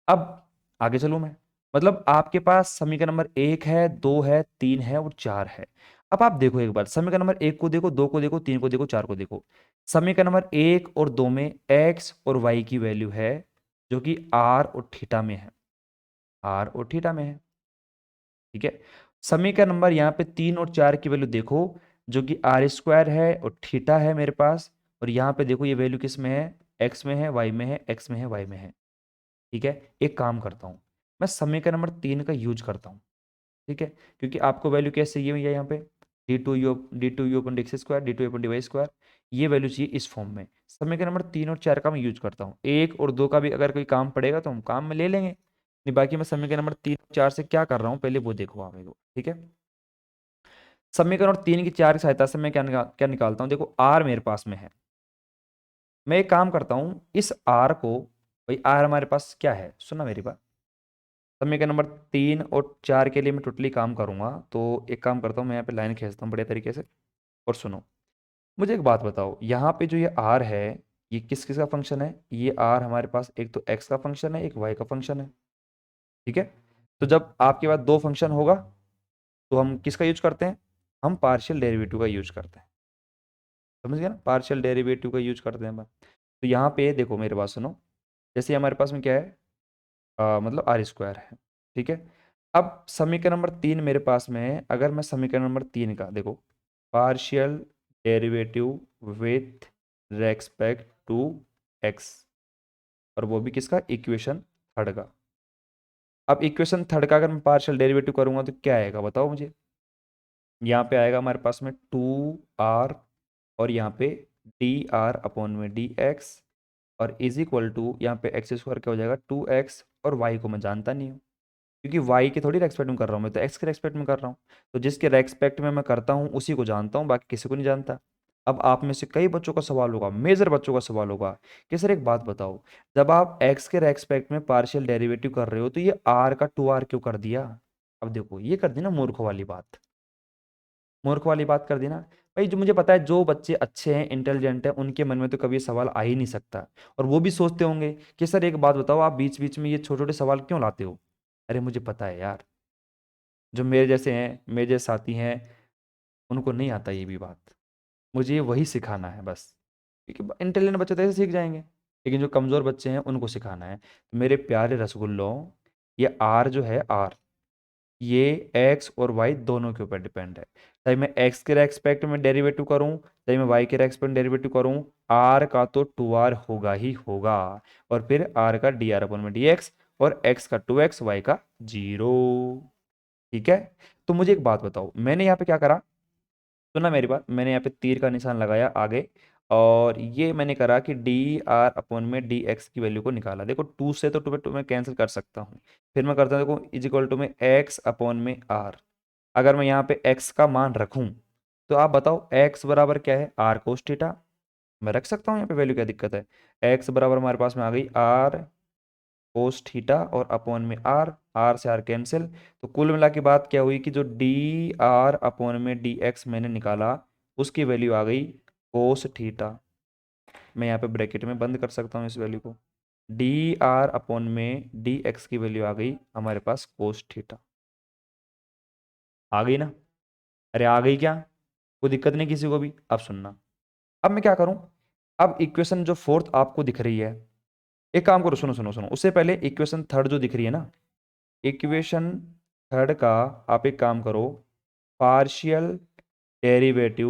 S1: अब आगे चलो मैं, मतलब आपके पास समीकरण नंबर 1 है, 2 है, 3 है और 4 है। अब आप देखो एक बार, समीकरण नंबर 1 को देखो, 2 को देखो, 3 को देखो, 4 को देखो। समीकरण नंबर 1 और 2 में एक्स और वाई की वैल्यू है, जो कि आर और थीटा में है, आर और थीटा में है, ठीक है। समीकरण नंबर यहाँ पे 3 और 4 की वैल्यू देखो, जो कि आर स्क्वायर है और थीटा है मेरे पास, और यहाँ पे देखो ये वैल्यू किस में है, एक्स में है, वाई में है, एक्स में है, वाई में है, ठीक है। एक काम करता हूँ, मैं समीकरण नंबर 3 का यूज करता हूँ, ठीक है, क्योंकि आपको वैल्यू कैसे चाहिए भैया, यहाँ पे d two u upon d x square, d two upon d y square, ये वैल्यू चाहिए इस फॉर्म में। समीकरण नंबर 3 और 4 का मैं यूज करता हूँ, 1 और 2 का भी अगर कोई काम पड़ेगा तो हम काम में ले लेंगे, नहीं बाकी मैं समीकरण नंबर 3 और 4 से क्या कर रहा हूँ पहले वो देखो आप मेरे को, ठीक है। समीकरण और 3 की 4 की सहायता से मैं क्या निकालता हूँ, देखो आर मेरे पास में है, मैं एक काम करता हूँ इस आर को, भाई आर हमारे पास क्या है, सुना मेरी बात, समीकरण नंबर 3 और 4 के लिए मैं टोटली काम करूंगा, तो एक काम करता हूँ मैं यहाँ पे लाइन खींचता हूँ बढ़िया तरीके से, और सुनो, मुझे एक बात बताओ, यहाँ पे जो ये आर है, ये किस किस का फंक्शन है, ये आर हमारे पास एक तो एक्स का फंक्शन है, एक वाई का फंक्शन है, ठीक है। तो जब आपके पास दो फंक्शन होगा, तो हम किसका यूज करते हैं, हम पार्शियल डेरिवेटिव का यूज करते हैं, समझ गए ना, पार्शियल डेरिवेटिव का यूज करते हैं हम। तो यहाँ पे देखो मेरे बात सुनो, जैसे हमारे पास में क्या है, मतलब आर स्क्वायर है, ठीक है। अब समीकरण नंबर 3 मेरे पास में है, अगर मैं समीकरण नंबर 3 का देखो, partial derivative with respect to x, और वो भी किसका, इक्वेशन थर्ड का। अब इक्वेशन थर्ड का अगर मैं पार्शियल डेरिवेटिव करूंगा तो क्या आएगा बताओ मुझे, यहाँ पे आएगा हमारे पास में 2r, और यहाँ पे डी आर अपॉन में डी एक्स, और इज इक्वल टू यहाँ पे एक्स स्क्वायर क्या हो जाएगा, 2x, और y को मैं जानता नहीं हूँ, क्योंकि y के थोड़ी रेस्पेक्ट में कर रहा हूँ, मैं तो x के रेस्पेक्ट में कर रहा हूँ, तो जिसके रेस्पेक्ट में मैं करता हूँ उसी को जानता हूँ, बाकी किसी को नहीं जानता। अब आप में से कई बच्चों का सवाल होगा, मेजर बच्चों का सवाल होगा कि सर एक बात बताओ, जब आप x के रेस्पेक्ट में पार्शियल डेरिवेटिव कर रहे हो तो ये r का 2r क्यों कर दिया। अब देखो ये कर दी ना मूर्ख वाली बात, मूर्ख वाली बात कर दी ना। भाई जो मुझे पता है, जो बच्चे अच्छे हैं, इंटेलिजेंट हैं, उनके मन में तो कभी ये सवाल आ ही नहीं सकता, और वो भी सोचते होंगे कि सर एक बात बताओ, आप बीच बीच में ये छोटे छोटे सवाल क्यों लाते हो। अरे मुझे पता है यार, जो मेरे जैसे हैं, मेरे जैसे साथी हैं, उनको नहीं आता ये भी बात, मुझे ये वही सिखाना है बस, क्योंकि इंटेलिजेंट बच्चे तो ऐसे सीख जाएंगे, लेकिन जो कमज़ोर बच्चे हैं उनको सिखाना है। तो मेरे प्यारे रसगुल्लों, ये आर जो है आर, ये एक्स और वाई दोनों के ऊपर डिपेंड है, चाहे मैं एक्स के रेस्पेक्ट में डेरिवेटिव करूं, चाहे मैं वाई के रेस्पेक्ट में डेरिवेटिव करूं, आर का तो 2r होगा ही होगा, और फिर आर का डी आर अपन में डी एक्स, और एक्स का 2x, वाई का 0, ठीक है। तो मुझे एक बात बताओ, मैंने यहाँ पे क्या करा, सुना मेरी बात, मैंने यहाँ पे तीर का निशान लगाया आगे, और ये मैंने करा कि डी आर अपॉन में डी एक्स की वैल्यू को निकाला, देखो 2 से तो 2 मैं कैंसिल कर सकता हूँ, फिर मैं करता हूँ देखो इज इक्वल टू में एक्स अपॉन में आर, अगर मैं यहाँ पे x का मान रखूं, तो आप बताओ x बराबर क्या है, आर कोस थीटा, मैं रख सकता हूँ यहाँ पे वैल्यू, क्या दिक्कत है, x बराबर हमारे पास में आ गई आर कोस थीटा और अपॉन में आर, आर से आर कैंसिल। तो कुल मिला के बात क्या हुई कि जो डी आर अपॉन में डी एक्स मैंने निकाला उसकी वैल्यू आ गई कोस थीटा। मैं यहाँ पे ब्रैकेट में बंद कर सकता हूँ इस वैल्यू को। डी आर अपॉन में डी एक्स की वैल्यू आ गई हमारे पास कोस थीटा। आ गई ना? अरे आ गई क्या? कोई दिक्कत नहीं किसी को भी? अब सुनना, अब मैं क्या करूं। अब इक्वेशन जो फोर्थ आपको दिख रही है, एक काम करो, सुनो सुनो सुनो, उससे पहले इक्वेशन थर्ड जो दिख रही है ना, इक्वेशन थर्ड का आप एक काम करो, partial derivative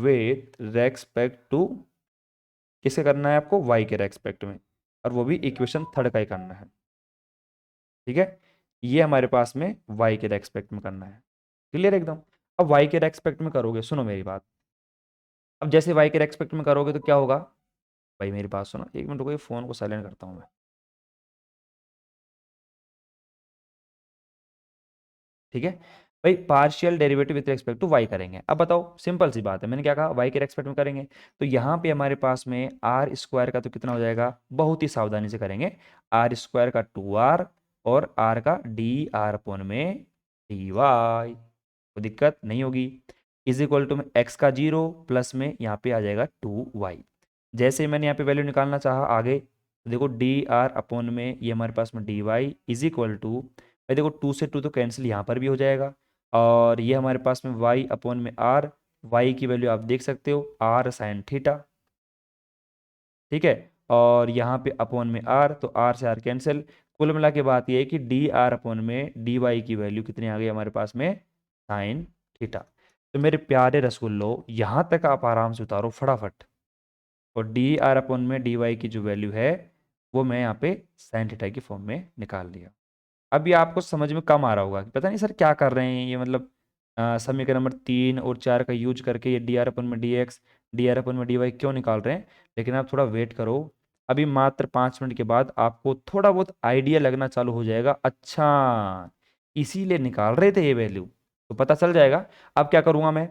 S1: with respect to, किसे करना है आपको? वाई के रेस्पेक्ट में, और वो भी इक्वेशन थर्ड का ही करना है। ठीक है, ये हमारे पास में वाई के रेस्पेक्ट में करना है। क्लियर एकदम? अब वाई के रेस्पेक्ट में करोगे, सुनो मेरी बात, अब जैसे वाई के रेस्पेक्ट में करोगे तो क्या होगा? भाई मेरी बात सुनो, एक मिनट रुको, ये फोन को साइलेंट करता हूँ मैं। ठीक है भाई, partial derivative with respect to y करेंगे। अब बताओ, सिंपल सी बात है, मैंने क्या कहा, वाई के रेस्पेक्ट में करेंगे। तो यहाँ पे हमारे पास में आर स्क्वायर का तो कितना हो जाएगा, बहुत ही सावधानी से करेंगे, आर स्क्वायर का 2r और आर का डी आर अपॉन में डी वाई, कोई दिक्कत नहीं होगी। इज इक्वल टू में एक्स का 0 प्लस में यहाँ पे आ जाएगा 2y। जैसे ही मैंने यहाँ पे वैल्यू निकालना चाहा आगे, तो देखो डी आर अपॉन में ये हमारे पास में d y is equal to, भाई देखो 2 से 2 तो कैंसिल यहाँ पर भी हो जाएगा, और ये हमारे पास में y अपॉन में r, y की वैल्यू आप देख सकते हो r साइन थीटा। ठीक है, और यहाँ पे अपॉन में r, तो r से r कैंसिल। कुल मिला के बात ये है कि डी आर अपॉन में डी वाई की वैल्यू कितनी आ गई हमारे पास में, साइन थीटा। तो मेरे प्यारे रसगुल्लो, यहाँ तक आप आराम से उतारो फटाफट, और डी आर अपॉन में डी वाई की जो वैल्यू है वो मैं यहाँ पे साइन थीटा की फॉर्म में निकाल लिया। अब ये आपको समझ में कम आ रहा होगा कि पता नहीं सर क्या कर रहे हैं ये, मतलब समीकरण नंबर 3 और 4 का यूज करके ये डी आर अपन में डी एक्स, डी आर अपन में डी वाई क्यों निकाल रहे हैं। लेकिन आप थोड़ा वेट करो, अभी मात्र 5 मिनट के बाद आपको थोड़ा बहुत आइडिया लगना चालू हो जाएगा, अच्छा इसीलिए निकाल रहे थे ये वैल्यू, तो पता चल जाएगा। अब क्या करूंगा मैं,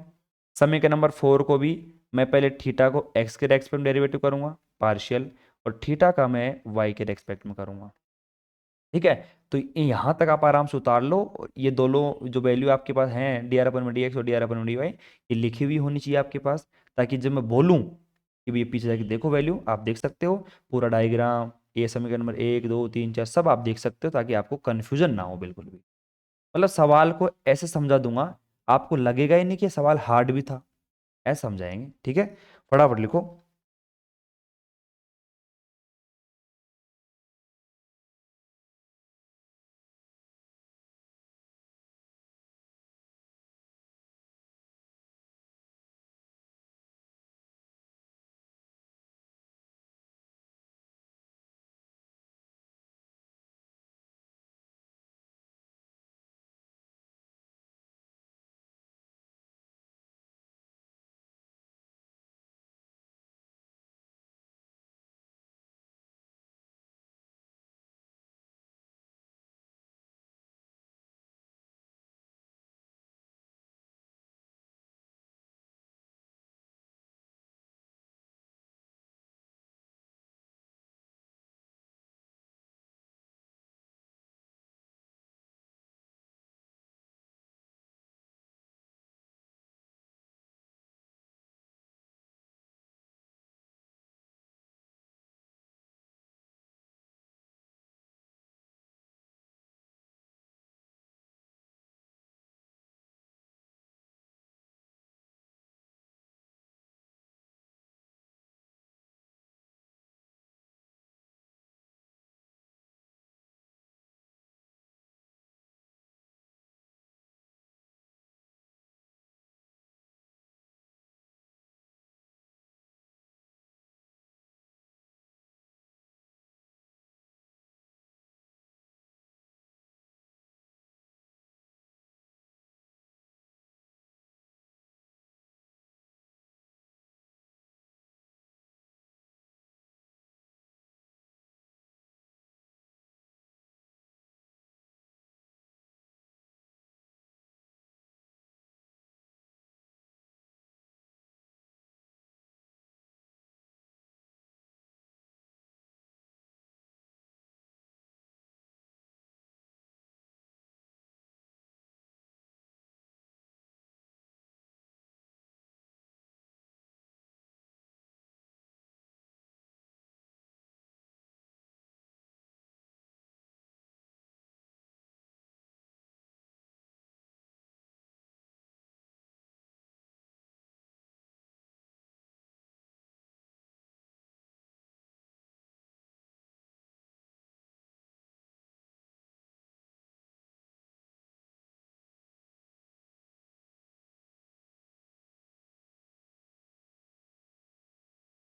S1: समीकरण नंबर 4 को भी मैं पहले थीटा को एक्स के रेस्पेक्ट में डेरिवेटिव करूंगा पार्शियल, और थीटा का मैं वाई के रेस्पेक्ट में करूंगा। ठीक है, तो यहाँ तक आप आराम से उतार लो, ये दोनों जो वैल्यू आपके पास हैं डी आर अपन में डी एक्स और डी आर अपन में डी वाई, ये लिखी हुई होनी चाहिए आपके पास, ताकि जब मैं बोलूँ कि ये पीछे जाके देखो वैल्यू, आप देख सकते हो पूरा डायग्राम, ये समीकरण नंबर 1 2 3 4 सब आप देख सकते हो, ताकि आपको कन्फ्यूजन ना हो बिल्कुल भी। मतलब सवाल को ऐसे समझा दूंगा, आपको लगेगा ही नहीं कि सवाल हार्ड भी था, ऐसे समझाएंगे। ठीक है, फटाफट लिखो।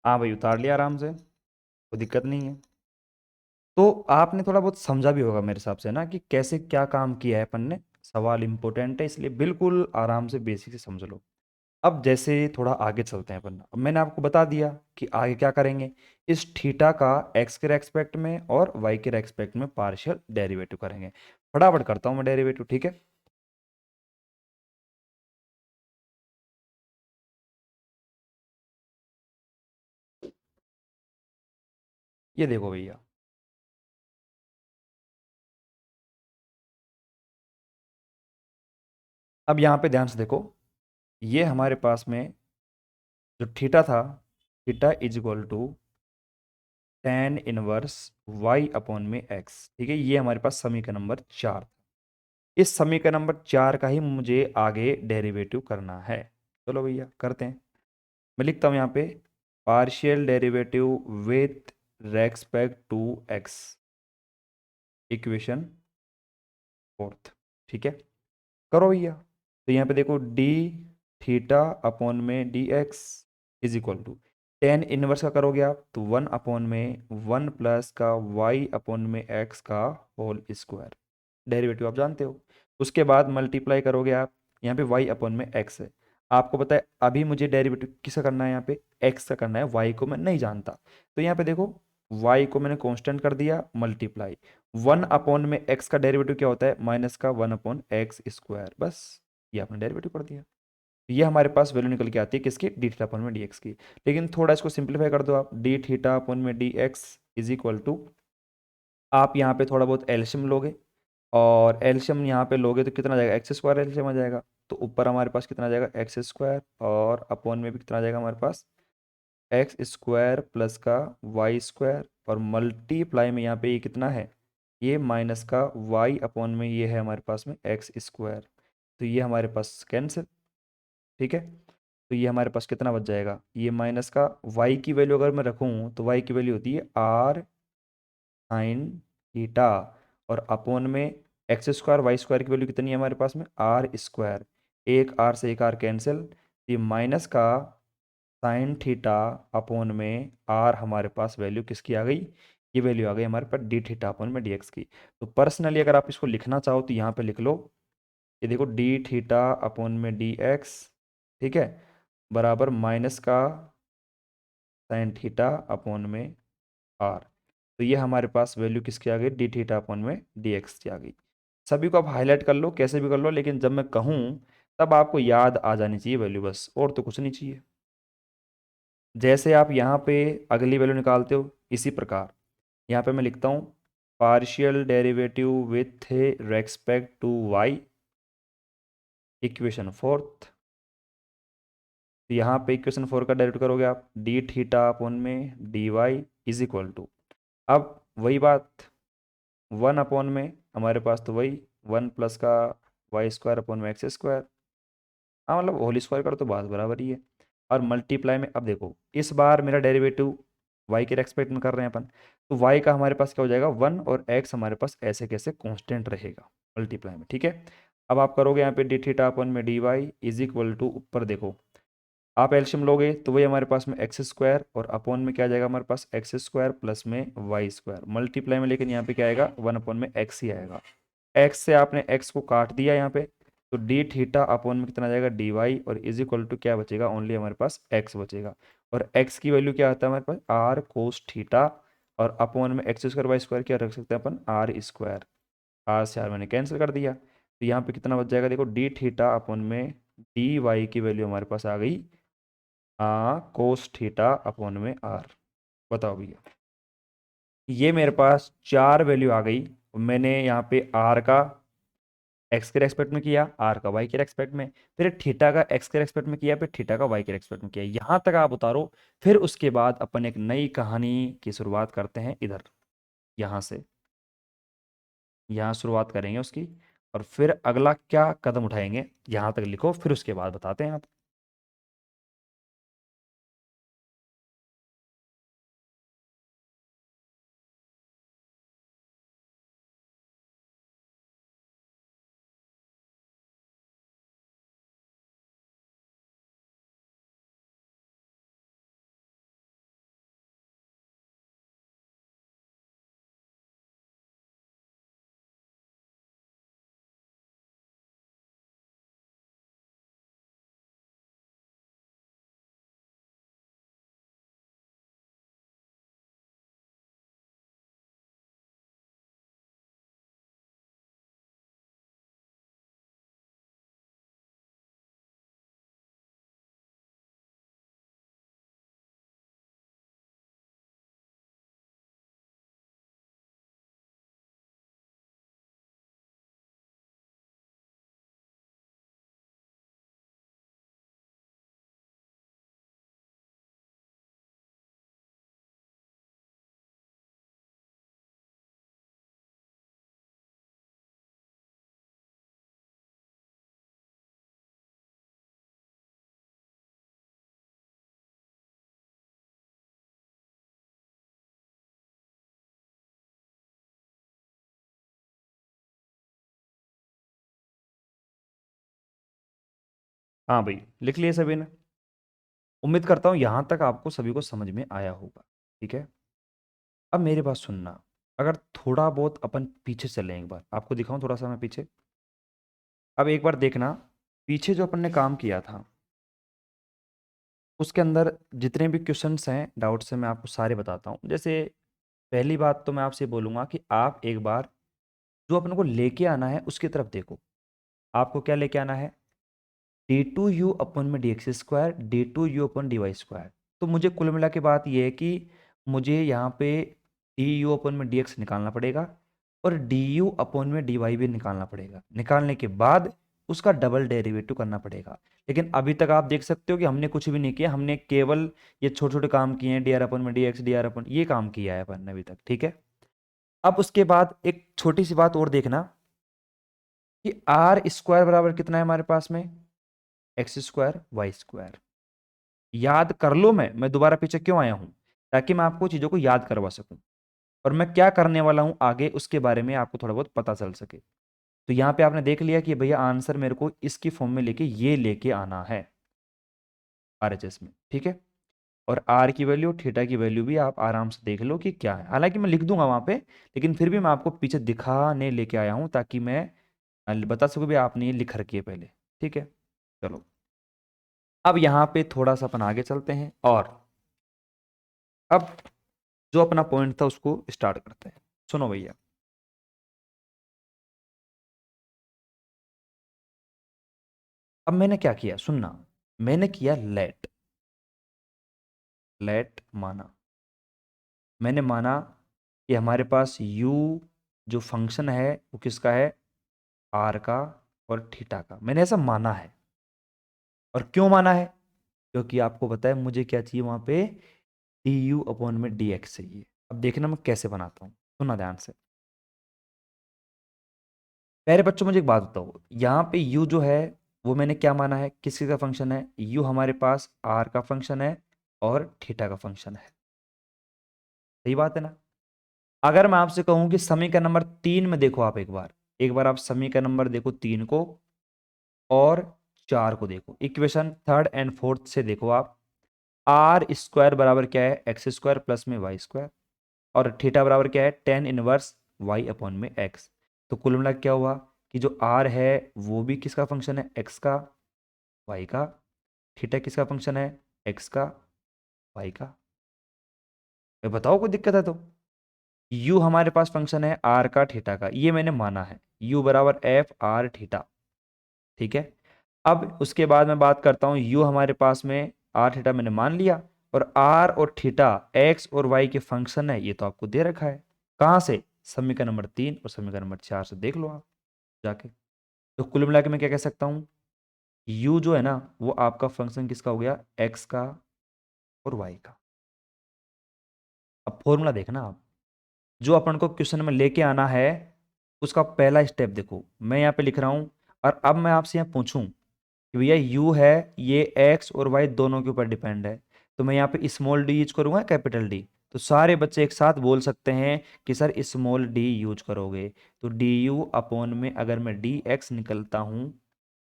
S1: हाँ भाई, उतार लिया आराम से, कोई दिक्कत नहीं है। तो आपने थोड़ा बहुत समझा भी होगा मेरे हिसाब से ना कि कैसे क्या काम किया है अपन ने। सवाल इंपॉर्टेंट है, इसलिए बिल्कुल आराम से बेसिक से समझ लो। अब जैसे थोड़ा आगे चलते हैं अपन, अब मैंने आपको बता दिया कि आगे क्या करेंगे। इस थीटा का एक्स के रेस्पेक्ट में और वाई के रेस्पेक्ट में पार्शियल डेरिवेटिव करेंगे। फटाफट करता हूँ मैं डेरिवेटिव, ठीक है। ये देखो भैया, अब यहाँ पे ध्यान से देखो, ये हमारे पास में जो थीटा था, theta is equal to tan inverse y upon में एक्स, ठीक है। ये हमारे पास समीकरण नंबर 4। इस समीकरण नंबर 4 का ही मुझे आगे डेरिवेटिव करना है। चलो भैया करते हैं। मैं लिखता हूँ यहाँ पे partial derivative with respect to x, equation fourth, ठीक है। करो भैया। तो यहाँ पे देखो डी थीटा अपॉन में d x is equal to tan inverse का करोगे आप तो वन अपॉन में वन प्लस का वाई अपॉन में एक्स का होल स्क्वायर, डेरिवेटिव आप जानते हो। उसके बाद मल्टीप्लाई करोगे आप, यहाँ पे वाई अपॉन में एक्स है। आपको पता है अभी मुझे डेरिवेटिव किसका करना है, यहाँ पे एक्स का करना है, वाई को मैं नहीं जानता। तो यहाँ पे देखो वाई को मैंने कांस्टेंट कर दिया, मल्टीप्लाई वन अपॉन में एक्स का डेरिवेटिव क्या होता है, माइनस का वन अपॉन एक्स स्क्वायर, बस ये आपने डेरिवेटिव कर दिया। ये हमारे पास वैल्यू निकल के आती है किसकी, डी थीटा अपॉन में डी एक्स की। लेकिन थोड़ा इसको सिंप्लीफाई कर दो आप, डी थीटा अपॉन में d x is equal to, आप यहाँ पे थोड़ा बहुत एल्शियम लोगे, और एल्शियम यहाँ पे लोगे तो कितना आ जाएगा, एक्स स्क्वायर एल्शियम आ जाएगा। तो ऊपर हमारे पास कितना आ जाएगा, एक्स स्क्वायर, और अपॉन में भी कितना आ जाएगा हमारे पास, एक्स स्क्वायर प्लस का वाई स्क्वायर, और मल्टीप्लाई में यहाँ पे ये कितना है, ये माइनस का वाई अपॉन में ये है हमारे पास में एक्स स्क्वायर। तो ये हमारे पास कैंसिल, ठीक है। तो ये हमारे पास कितना बच जाएगा, ये माइनस का वाई की वैल्यू अगर मैं रखूँ तो वाई की वैल्यू होती है आर साइन थीटा, और अपॉन में एक्स स्क्वायर वाई स्क्वायर की वैल्यू कितनी है हमारे पास में, आर स्क्वायर। एक आर से एक आर कैंसिल, ये माइनस का साइन थीटा अपॉन में आर, हमारे पास वैल्यू किसकी आ गई, ये वैल्यू आ गई हमारे पास डी थीटा अपॉन में डी एक्स की। तो पर्सनली अगर आप इसको लिखना चाहो तो यहाँ पे लिख लो, ये देखो डी थीटा अपॉन में डी एक्स, ठीक है, बराबर माइनस का साइन थीटा अपॉन में आर। तो ये हमारे पास वैल्यू किसकी आ गई, डी थीटा अपॉन में डी एक्स की आ गई। सभी को आप हाईलाइट कर लो, कैसे भी कर लो, लेकिन जब मैं कहूँ तब आपको याद आ जानी चाहिए वैल्यू, बस और तो कुछ नहीं चाहिए। जैसे आप यहाँ पे अगली वैल्यू निकालते हो, इसी प्रकार यहाँ पे मैं लिखता हूँ partial derivative with respect to y, equation fourth. तो यहाँ पे इक्वेशन फोर का डेरिवेटिव करोगे आप, डी थीटा अपॉन में d y is equal to, अब वही बात, वन अपॉन में हमारे पास तो वही वन प्लस का वाई स्क्वायर अपॉन में एक्स स्क्वायर, हाँ मतलब होल स्क्वायर कर तो बात बराबर ही है। और मल्टीप्लाई में अब देखो इस बार मेरा डेरिवेटिव वाई के रेस्पेक्ट में कर रहे हैं अपन, तो वाई का हमारे पास क्या हो जाएगा वन, और एक्स हमारे पास ऐसे कैसे कांस्टेंट रहेगा मल्टीप्लाई में, ठीक है। अब आप करोगे यहाँ पे डी थीटा अपन में d y is equal to, ऊपर देखो आप एल्शियम लोगे तो वही हमारे पास में एक्स स्क्वायर, और अपॉन में क्या आ जाएगा हमारे पास एक्स स्क्वायर प्लस में वाई स्क्वायर, मल्टीप्लाई में लेकिन यहाँ पे क्या आएगा वन अपॉन में एक्स ही आएगा। एक्स से आपने एक्स को काट दिया यहाँ पे, तो डी थीटा अपॉन में कितना आ जाएगा डी वाई, और इज इक्वल टू क्या बचेगा, ओनली हमारे पास एक्स बचेगा। और एक्स की वैल्यू क्या आता है हमारे पास, आर कोस थीटा, और अपॉन में एक्स स्क्वायर वाई स्क्वायर क्या रख सकते हैं अपन, आर स्क्वायर। आर से आर मैंने कैंसिल कर दिया, तो यहाँ पे कितना बच जाएगा, देखो डी थीटा अपॉन में डी वाई की वैल्यू हमारे पास आ गई कोस थीटा अपॉन में आर। बताओ भैया, ये मेरे पास चार वैल्यू आ गई। मैंने यहाँ पे आर का एक्स के रेस्पेक्ट में किया, आर का वाई के रेस्पेक्ट में, फिर थीटा का एक्स के रेस्पेक्ट में किया, फिर थीटा का वाई के रेस्पेक्ट में किया, यहाँ तक आप उतारो। फिर उसके बाद अपन एक नई कहानी की शुरुआत करते हैं इधर, यहाँ से, यहाँ शुरुआत करेंगे उसकी, और फिर अगला क्या कदम उठाएंगे यहाँ तक लिखो, फिर उसके बाद बताते हैं आप। हाँ भाई, लिख लिए सभी ने। उम्मीद करता हूँ यहाँ तक आपको सभी को समझ में आया होगा। ठीक है, अब मेरी बात सुनना। अगर थोड़ा बहुत अपन पीछे चलें, एक बार आपको दिखाऊं थोड़ा सा मैं पीछे। अब एक बार देखना, पीछे जो अपन ने काम किया था उसके अंदर जितने भी क्वेश्चंस हैं, डाउट्स हैं, मैं आपको सारे बताता हूँ। जैसे पहली बात तो मैं आपसे बोलूँगा कि आप एक बार जो अपन को लेके आना है उसकी तरफ देखो। आपको क्या लेके आना है? डी टू यू अपन में d x square, d two u upon d y square. तो मुझे कुल मिला के बात ये है कि मुझे यहाँ पे डी यू अपन में डी एक्स निकालना पड़ेगा और डी यू अपन में डी वाई भी निकालना पड़ेगा। निकालने के बाद उसका डबल डेरिवेटिव करना पड़ेगा। लेकिन अभी तक आप देख सकते हो कि हमने कुछ भी नहीं किया, हमने केवल ये छोटे छोटे काम किए हैं, डी आर अपन में डी एक्स, डी आर अपन, ये काम किया है अपन ने अभी तक। ठीक है, अब उसके बाद एक छोटी सी बात और देखना कि आर स्क्वायर बराबर कितना है हमारे पास में? X square y square. याद कर लो, मैं दोबारा पीछे क्यों आया हूं, ताकि मैं आपको चीजों को याद करवा सकूं और मैं क्या करने वाला हूं आगे उसके बारे में आपको थोड़ा बहुत पता चल सके। तो यहां पे आपने देख लिया कि भैया आंसर मेरे को इसकी फॉर्म में लेके ये लेके आना है आरएचएस में। ठीक है, और आर की वैल्यू, थीटा की वैल्यू भी आप आराम से देख लो कि क्या है। हालांकि मैं लिख दूंगा वहां पे, लेकिन फिर भी मैं आपको पीछे दिखाने लेके आया हूं ताकि मैं बता सकूं भी आपने ये लिख रखी है पहले। ठीक है, चलो अब यहाँ पे थोड़ा सा अपन आगे चलते हैं और अब जो अपना पॉइंट था उसको स्टार्ट करते हैं। सुनो भैया, अब मैंने क्या किया सुनना। मैंने किया लेट, लेट माना। मैंने माना कि हमारे पास u जो फंक्शन है वो किसका है? r का और थीटा का। मैंने ऐसा माना है। और क्यों माना है? क्योंकि आपको पता है मुझे क्या चाहिए वहां पे, डी यू अपॉन में डी एक्स चाहिए। अब देखना मैं कैसे बनाता हूँ, सुनना ध्यान से। प्यारे बच्चों मुझे एक बात बताओ, यहाँ पे u जो है वो मैंने क्या माना है, किसके का फंक्शन है? u हमारे पास r का फंक्शन है और थीटा का फंक्शन है। सही बात है ना? अगर मैं आपसे कहूं कि समीकरण नंबर 3 में देखो, आप एक बार आप समीकरण नंबर देखो 3 को और 4 को देखो, इक्वेशन थर्ड एंड फोर्थ से देखो आप। आर स्क्वायर बराबर क्या है? एक्स स्क्वायर प्लस में वाई स्क्वायर, और थीटा बराबर क्या है? टेन इनवर्स वाई अपॉन में एक्स। तो कुल मिला के क्या हुआ कि जो आर है वो भी किसका फंक्शन है? एक्स का, वाई का। थीटा किसका फंक्शन है? एक्स का, वाई का। मैं बताओ कोई दिक्कत है तो? u हमारे पास फंक्शन है r का, थीटा का, ये मैंने माना है। u बराबर एफ आर थीटा। ठीक है, अब उसके बाद मैं बात करता हूँ, u हमारे पास में r थीटा मैंने मान लिया, और r और थीटा x और y के फंक्शन है, ये तो आपको दे रखा है। कहाँ से? समीकरण नंबर 3 और समीकरण नंबर 4 से देख लो आप जाके। तो कुल मिला के मैं क्या कह सकता हूँ, u जो है ना वो आपका फंक्शन किसका हो गया? x का और y का। अब फॉर्मूला देखना आप, जो अपन को क्वेश्चन में लेके आना है उसका पहला स्टेप देखो, मैं यहाँ पे लिख रहा हूँ। और अब मैं आपसे यहाँ पूछूं कि भैया u है, ये x और y दोनों के ऊपर डिपेंड है, तो मैं यहाँ पे स्मॉल डी यूज करूंगा कैपिटल डी? तो सारे बच्चे एक साथ बोल सकते हैं कि सर स्मॉल डी यूज करोगे। तो डी यू अपॉन में अगर मैं डी एक्स निकलता हूँ,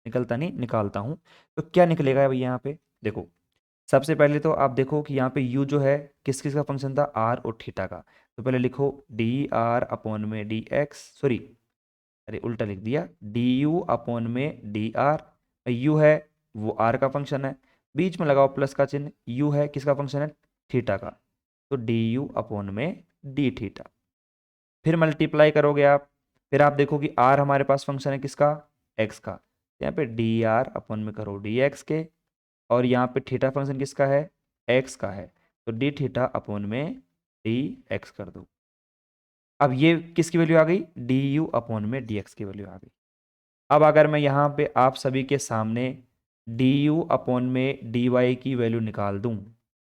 S1: निकलता नहीं निकालता हूँ, तो क्या निकलेगा भैया यहाँ पे? देखो, सबसे पहले तो आप देखो कि यहाँ पे u जो है किस किस का फंक्शन था? r और थीटा का। तो पहले लिखो डी आर अपॉन में डी एक्स, सॉरी अरे उल्टा लिख दिया, डी यू अपॉन में डी आर। यू है वो r का फंक्शन है, बीच में लगाओ प्लस का चिन्ह, u है किसका फंक्शन है? थीटा का। तो डी यू अपॉन में डी थीटा। फिर मल्टीप्लाई करोगे आप, फिर आप देखो कि r हमारे पास फंक्शन है किसका? x का। यहाँ पे डी आर अपॉन में करो डी एक्स के, और यहाँ पे थीटा फंक्शन किसका है? एक्स का है। तो डी थीटा अपॉन में डी एक्स कर दो। अब ये किसकी वैल्यू आ गई? डी यू अपॉन में डी एक्स की वैल्यू आ गई। अब अगर मैं यहाँ पे आप सभी के सामने डी यू अपॉन में डी वाई की वैल्यू निकाल दूँ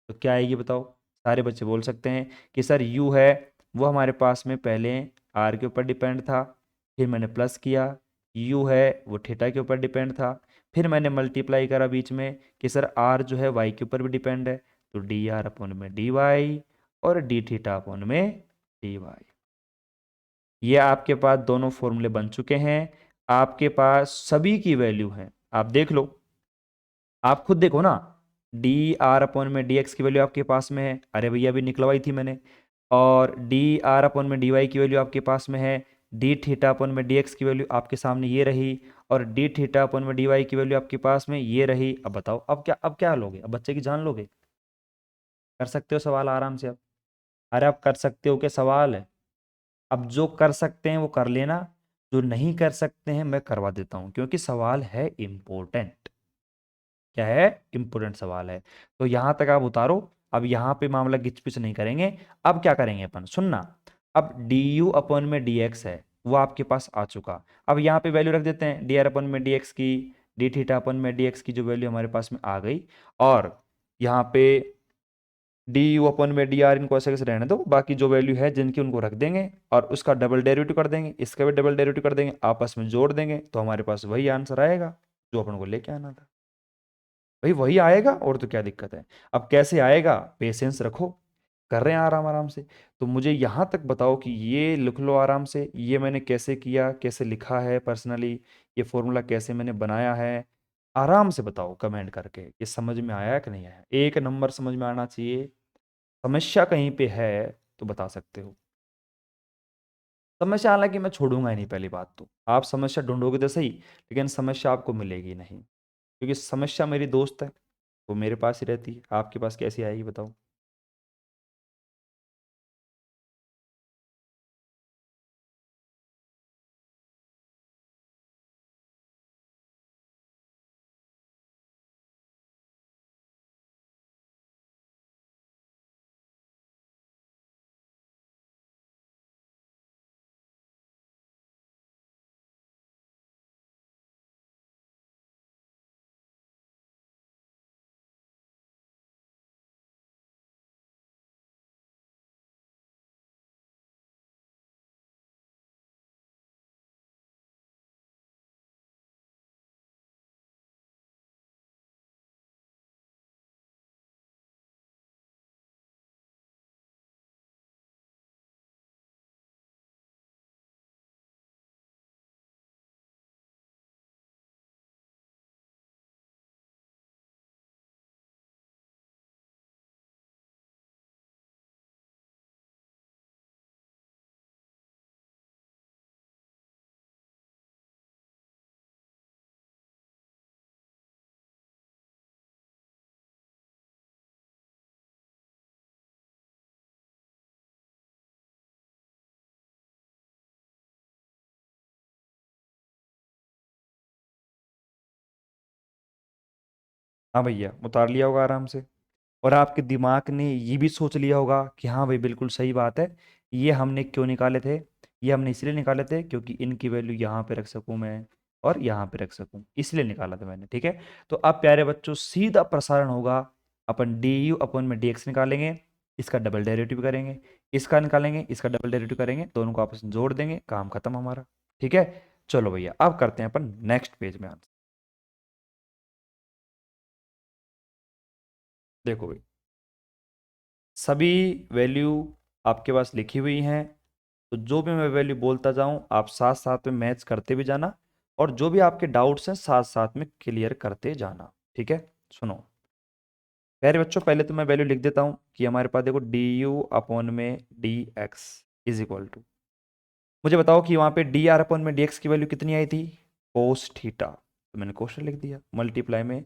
S1: तो क्या आएगी बताओ? सारे बच्चे बोल सकते हैं कि सर यू है वो हमारे पास में पहले आर के ऊपर डिपेंड था, फिर मैंने प्लस किया, यू है वो थीटा के ऊपर डिपेंड था, फिर मैंने मल्टीप्लाई करा बीच में कि सर आर जो है वाई के ऊपर भी डिपेंड है, तो डी आर अपॉन में डी वाई और डी थीटा अपॉन में डी वाई। ये आपके पास दोनों फॉर्मूले बन चुके हैं, आपके पास सभी की वैल्यू है, आप देख लो। आप खुद देखो ना, डी आर अपॉन में डी एक्स की वैल्यू आपके पास में है, अरे भैया अभी निकलवाई थी मैंने। और डी आर अपॉन में डी वाई की वैल्यू आपके पास में है। डी थीटा अपॉन में डी एक्स की वैल्यू आपके सामने ये रही। और डी थीटा अपॉन में डी वाई की वैल्यू आपके पास में ये रही। अब बताओ, अब क्या लोगे, अब बच्चे की जान लोगे? कर सकते हो सवाल आराम से अब? अरे आप कर सकते हो, क्या सवाल है? अब जो कर सकते हैं वो कर लेना, जो नहीं कर सकते हैं मैं करवा देता हूं, क्योंकि सवाल है इम्पोर्टेंट। क्या है? इम्पोर्टेंट सवाल है। तो यहां तक आप उतारो। अब यहां पे मामला गिच पिच नहीं करेंगे। अब क्या करेंगे अपन, सुनना। अब डी यू अपॉन में डी एक्स है, वो आपके पास आ चुका। अब यहाँ पे वैल्यू रख देते हैं डी आर अपॉन में डी एक्स की, डी थीटा अपॉन में डी एक्स की जो वैल्यू हमारे पास में आ गई। और यहाँ पे डी यू अपन में डी आर, इनको ऐसे कैसे रहने दो, बाकी जो वैल्यू है जिनकी उनको रख देंगे और उसका डबल डेरिवेटिव कर देंगे, इसका भी डबल डेरिवेटिव कर देंगे, आपस में जोड़ देंगे, तो हमारे पास वही आंसर आएगा जो अपन को लेके आना था। भाई वही आएगा, और तो क्या दिक्कत है? अब कैसे आएगा, पेशेंस रखो, कर रहे हैं आराम आराम से। तो मुझे यहाँ तक बताओ कि ये लिख लो आराम से, ये मैंने कैसे किया, कैसे लिखा है पर्सनली, ये फॉर्मूला कैसे मैंने बनाया है, आराम से बताओ कमेंट करके, ये समझ में आया कि नहीं आया? एक नंबर समझ में आना चाहिए। समस्या कहीं पे है तो बता सकते हो। समस्या हालांकि मैं छोड़ूंगा ही नहीं, पहली बात तो आप समस्या ढूंढोगे तो सही, लेकिन समस्या आपको मिलेगी नहीं, क्योंकि समस्या मेरी दोस्त है, वो मेरे पास ही रहती है, आपके पास कैसी आएगी बताओ? हाँ भैया, उतार लिया होगा आराम से। और आपके दिमाग ने ये भी सोच लिया होगा कि हाँ भाई बिल्कुल सही बात है, ये हमने क्यों निकाले थे, ये हमने इसलिए निकाले थे क्योंकि इनकी वैल्यू यहाँ पे रख सकूँ मैं और यहाँ पे रख सकूँ, इसलिए निकाला था मैंने, ठीक है। तो अब प्यारे बच्चों सीधा प्रसारण होगा, अपन डी यू अपन में डी एक्स निकालेंगे, इसका डबल डेरिवेटिव करेंगे, इसका निकालेंगे, इसका डबल डेरिवेटिव करेंगे, दोनों को आपस में जोड़ देंगे, काम खत्म हमारा। ठीक है, चलो भैया अब करते हैं अपन नेक्स्ट पेज में आंसर। देखो भाई, सभी वैल्यू आपके पास लिखी हुई हैं, तो जो भी मैं वैल्यू बोलता जाऊं आप साथ साथ में मैच करते भी जाना, और जो भी आपके डाउट्स हैं साथ साथ में क्लियर करते जाना। ठीक है, सुनो प्यारे बच्चों, पहले तो मैं वैल्यू लिख देता हूं कि हमारे पास देखो डी यू अपॉन में d x is equal to, मुझे बताओ कि वहां पे डी आर अपॉन में डी एक्स की वैल्यू कितनी आई थी, कोस थीटा, तो मैंने क्वेश्चन लिख दिया, मल्टीप्लाई में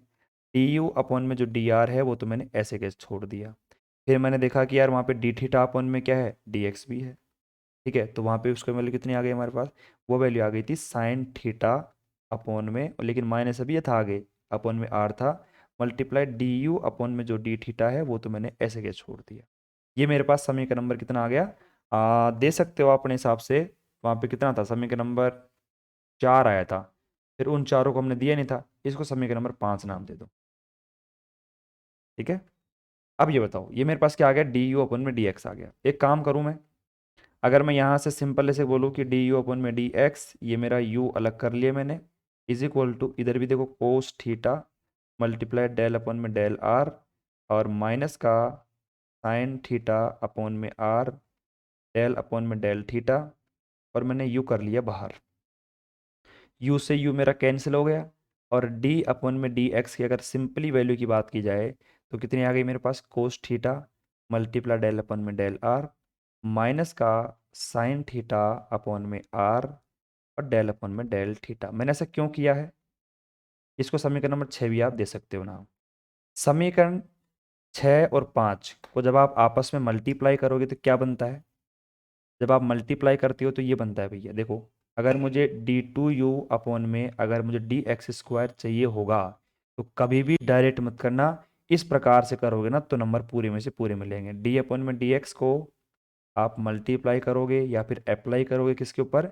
S1: डी यू अपॉन में जो डी आर है वो तो मैंने ऐसे कैसे छोड़ दिया। फिर मैंने देखा कि यार वहाँ पे डी थीटा अपॉन में क्या है, डी एक्स भी है। ठीक है, तो वहाँ पे उसकी वैल्यू कितनी आ गई हमारे पास, वो वैल्यू आ गई थी साइन थीटा अपॉन में, और लेकिन माइनस अभी ये था आगे, अपॉन में आर था, मल्टीप्लाई डी यू अपॉन में जो डी थीटा है वो तो मैंने ऐसे कैसे छोड़ दिया। ये मेरे पास समीकरण नंबर कितना आ गया, दे सकते हो आप अपने हिसाब से, वहाँ पे कितना था, समीकरण नंबर 4 आया था, फिर उन चारों को हमने दिया नहीं था, इसको समीकरण नंबर 5 नाम दे दो। ठीक है, अब ये बताओ, ये मेरे पास क्या आ गया, डी यू अपन में डी एक्स आ गया। एक काम करूँ मैं, अगर मैं यहाँ से सिंपल ऐसे बोलूँ कि डी यू अपन में डी एक्स, ये मेरा यू अलग कर लिया मैंने, इज इक्वल टू इधर भी देखो कोस थीटा मल्टीप्लाई डेल अपन में डेल आर, और माइनस का साइन थीटा अपन में आर डेल अपन में डेल थीटा, और मैंने यू कर लिया बाहर, यू से यू मेरा कैंसिल हो गया, और डी अपन में डी एक्स की अगर सिंपली वैल्यू की बात की जाए तो कितनी आ गई मेरे पास, कोस थीटा मल्टीप्लाई डेल अपन में डेल आर माइनस का साइन थीटा अपॉन में आर और डेल अपन में डेल थीटा। मैंने ऐसा क्यों किया है, इसको समीकरण नंबर 6 भी आप दे सकते हो ना। समीकरण 6 और 5 को जब आप आपस में मल्टीप्लाई करोगे तो क्या बनता है, जब आप मल्टीप्लाई करते हो तो ये बनता है भैया देखो, अगर मुझे डी टू यू अपॉन में अगर मुझे डी एक्स स्क्वायर चाहिए होगा तो कभी भी डायरेक्ट मत करना, इस प्रकार से करोगे ना तो नंबर पूरे में से पूरे मिलेंगे। डी अपॉन में डी एक्स को आप मल्टीप्लाई करोगे या फिर अप्लाई करोगे किसके ऊपर,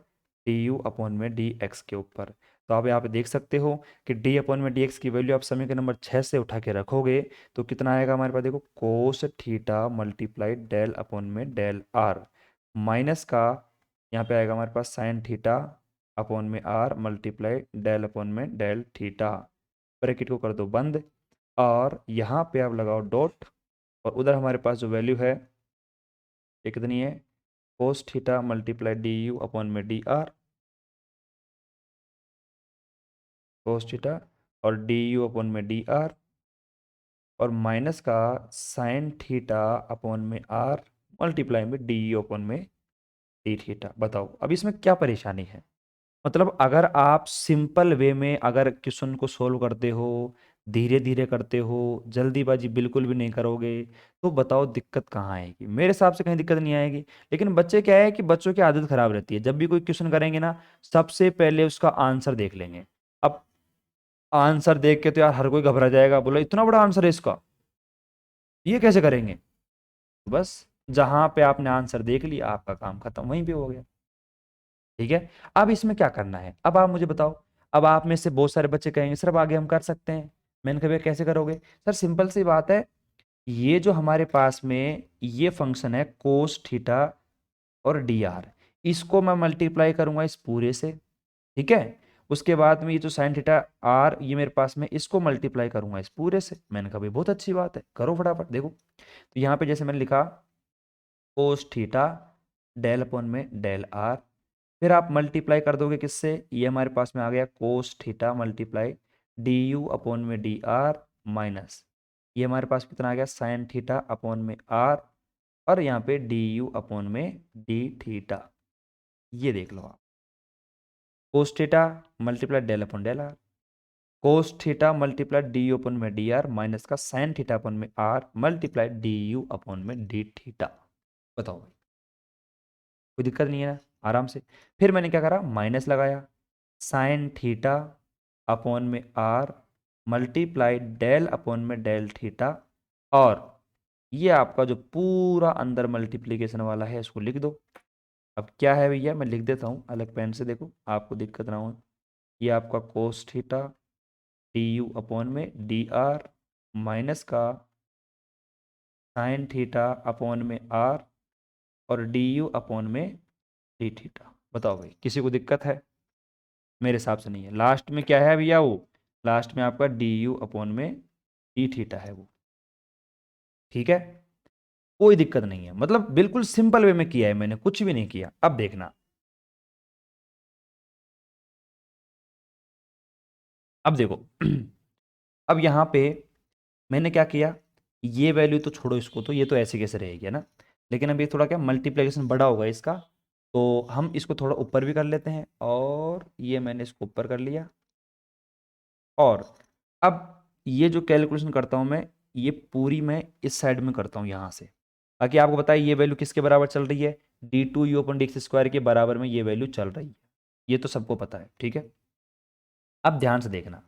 S1: डी यू अपॉन में डी एक्स के ऊपर। तो आप यहाँ पे देख सकते हो कि डी अपॉन में डी एक्स की वैल्यू आप समीकरण नंबर 6 से उठा के रखोगे तो कितना आएगा हमारे पास, देखो cos theta multiply del upon में डेल आर माइनस का यहाँ पे आएगा हमारे पास साइन थीटा अपॉन में आर मल्टीप्लाई डेल अपॉन में डेल थीटा। ब्रैकेट को कर दो बंद और यहाँ पे आप लगाओ डॉट और उधर हमारे पास जो वैल्यू है ये कितनी है, कोस theta multiply d u upon में डी आर कोस थीटा और डी यू अपॉन में डी आर और माइनस का साइन थीटा अपॉन में आर मल्टीप्लाई में डी यू अपॉन में डी थीटा। बताओ अब इसमें क्या परेशानी है, मतलब अगर आप सिंपल वे में अगर क्वेश्चन को सोल्व करते हो, धीरे धीरे करते हो, जल्दीबाजी बिल्कुल भी नहीं करोगे तो बताओ दिक्कत कहाँ आएगी। मेरे हिसाब से कहीं दिक्कत नहीं आएगी, लेकिन बच्चे क्या है कि बच्चों की आदत खराब रहती है, जब भी कोई क्वेश्चन करेंगे ना सबसे पहले उसका आंसर देख लेंगे। अब आंसर देख के तो यार हर कोई घबरा जाएगा, बोला इतना बड़ा आंसर है इसका, ये कैसे करेंगे। बस जहां पे आपने आंसर देख लिया आपका काम खत्म, वहीं पे हो गया। ठीक है, अब इसमें क्या करना है, अब आप मुझे बताओ। अब आप में से बहुत सारे बच्चे कहेंगे सर अब आगे हम कर सकते हैं। मैंने कहा भैया कैसे करोगे, सर सिंपल सी बात है, ये जो हमारे पास में ये फंक्शन है कोस थीटा और डी आर, इसको मैं मल्टीप्लाई करूंगा इस पूरे से, ठीक है। उसके बाद में ये जो साइन थीटा आर ये मेरे पास में इसको मल्टीप्लाई करूंगा इस पूरे से। मैंने कहा भाई बहुत अच्छी बात है, करो फटाफट। देखो तो यहाँ पे जैसे मैंने लिखा कोस थीटा डेल अपॉन में डेल आर, फिर आप मल्टीप्लाई कर दोगे किससे, ये हमारे पास में आ गया cos theta multiply d u upon में डी आर माइनस ये हमारे पास कितना आ गया साइन थीटा अपॉन में आर और यहाँ पे डी यू अपॉन में डी थीटा। ये देख लो आप, cos theta multiply del upon del r, cos theta multiply d u upon में डी आर माइनस का साइन थीटा अपॉन में r multiply d u upon में डी थीटा। बताओ भाई कोई दिक्कत नहीं है ना, आराम से। फिर मैंने क्या करा, माइनस लगाया साइन थीटा अपॉन में आर मल्टीप्लाई डेल अपॉन में डेल थीटा और ये आपका जो पूरा अंदर मल्टीप्लीकेशन वाला है इसको लिख दो। अब क्या है भैया, मैं लिख देता हूँ अलग पेन से, देखो आपको दिक्कत ना हो। ये आपका cos theta d u upon में डी आर माइनस का साइन थीटा अपॉन में आर और डी यू अपॉन में डी थीटा। बताओ भाई किसी को दिक्कत है, मेरे हिसाब से नहीं है। लास्ट में क्या है भैया, वो लास्ट में आपका डी यू अपॉन में डी थीटा है वो, ठीक है। कोई दिक्कत नहीं है, मतलब बिल्कुल सिंपल वे में किया है मैंने, कुछ भी नहीं किया। अब देखना, अब देखो अब यहाँ पे मैंने क्या किया, ये वैल्यू तो छोड़ो इसको, तो ये तो ऐसे कैसे रहेगी है ना, लेकिन अब ये थोड़ा क्या मल्टीप्लिकेशन बड़ा होगा इसका, तो हम इसको थोड़ा ऊपर भी कर लेते हैं और ये मैंने इसको ऊपर कर लिया। और अब ये जो कैलकुलेशन करता हूं मैं, ये पूरी मैं इस साइड में करता हूं यहां से, ताकि आपको बताइए ये वैल्यू किसके बराबर चल रही है, d two u upon d x square के बराबर में ये वैल्यू चल रही है, ये तो सबको पता है, ठीक है। अब ध्यान से देखना,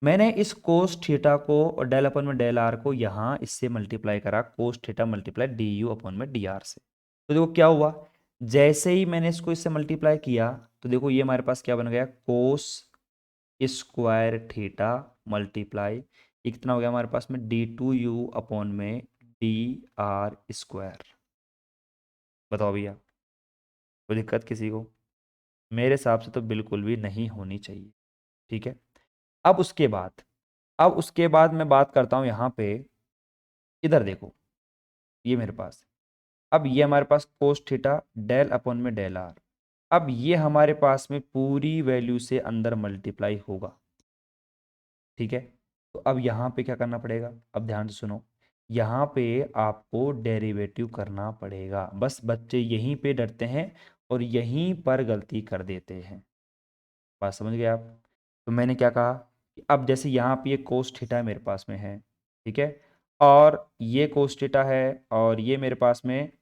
S1: मैंने इस कोस थीटा को और डेल अपन में डेल आर को यहाँ इससे मल्टीप्लाई करा, cos theta multiply d u upon में डी आर से। तो देखो क्या हुआ, जैसे ही मैंने इसको इससे मल्टीप्लाई किया तो देखो ये हमारे पास क्या बन गया, कोस स्क्वायर थीटा मल्टीप्लाई ये कितना हो गया हमारे पास में डी टू यू अपॉन में डी आर स्क्वायर। बताओ भैया कोई दिक्कत किसी को, मेरे हिसाब से तो बिल्कुल भी नहीं होनी चाहिए, ठीक है। अब उसके बाद, अब उसके बाद मैं बात करता हूं यहाँ पे, इधर देखो ये मेरे पास, अब ये हमारे पास कोस थीटा डेल अपॉन में डेल आर, अब ये हमारे पास में पूरी वैल्यू से अंदर मल्टीप्लाई होगा, ठीक है। तो अब यहाँ पे क्या करना पड़ेगा, अब ध्यान से सुनो, यहाँ पे आपको डेरिवेटिव करना पड़ेगा। बस बच्चे यहीं पे डरते हैं और यहीं पर गलती कर देते हैं। बात समझ गए आप? तो मैंने क्या कहा कि अब जैसे यहाँ पे ये कोस थीटा मेरे पास में है, ठीक है, और ये कोस थीटा है, और ये मेरे पास में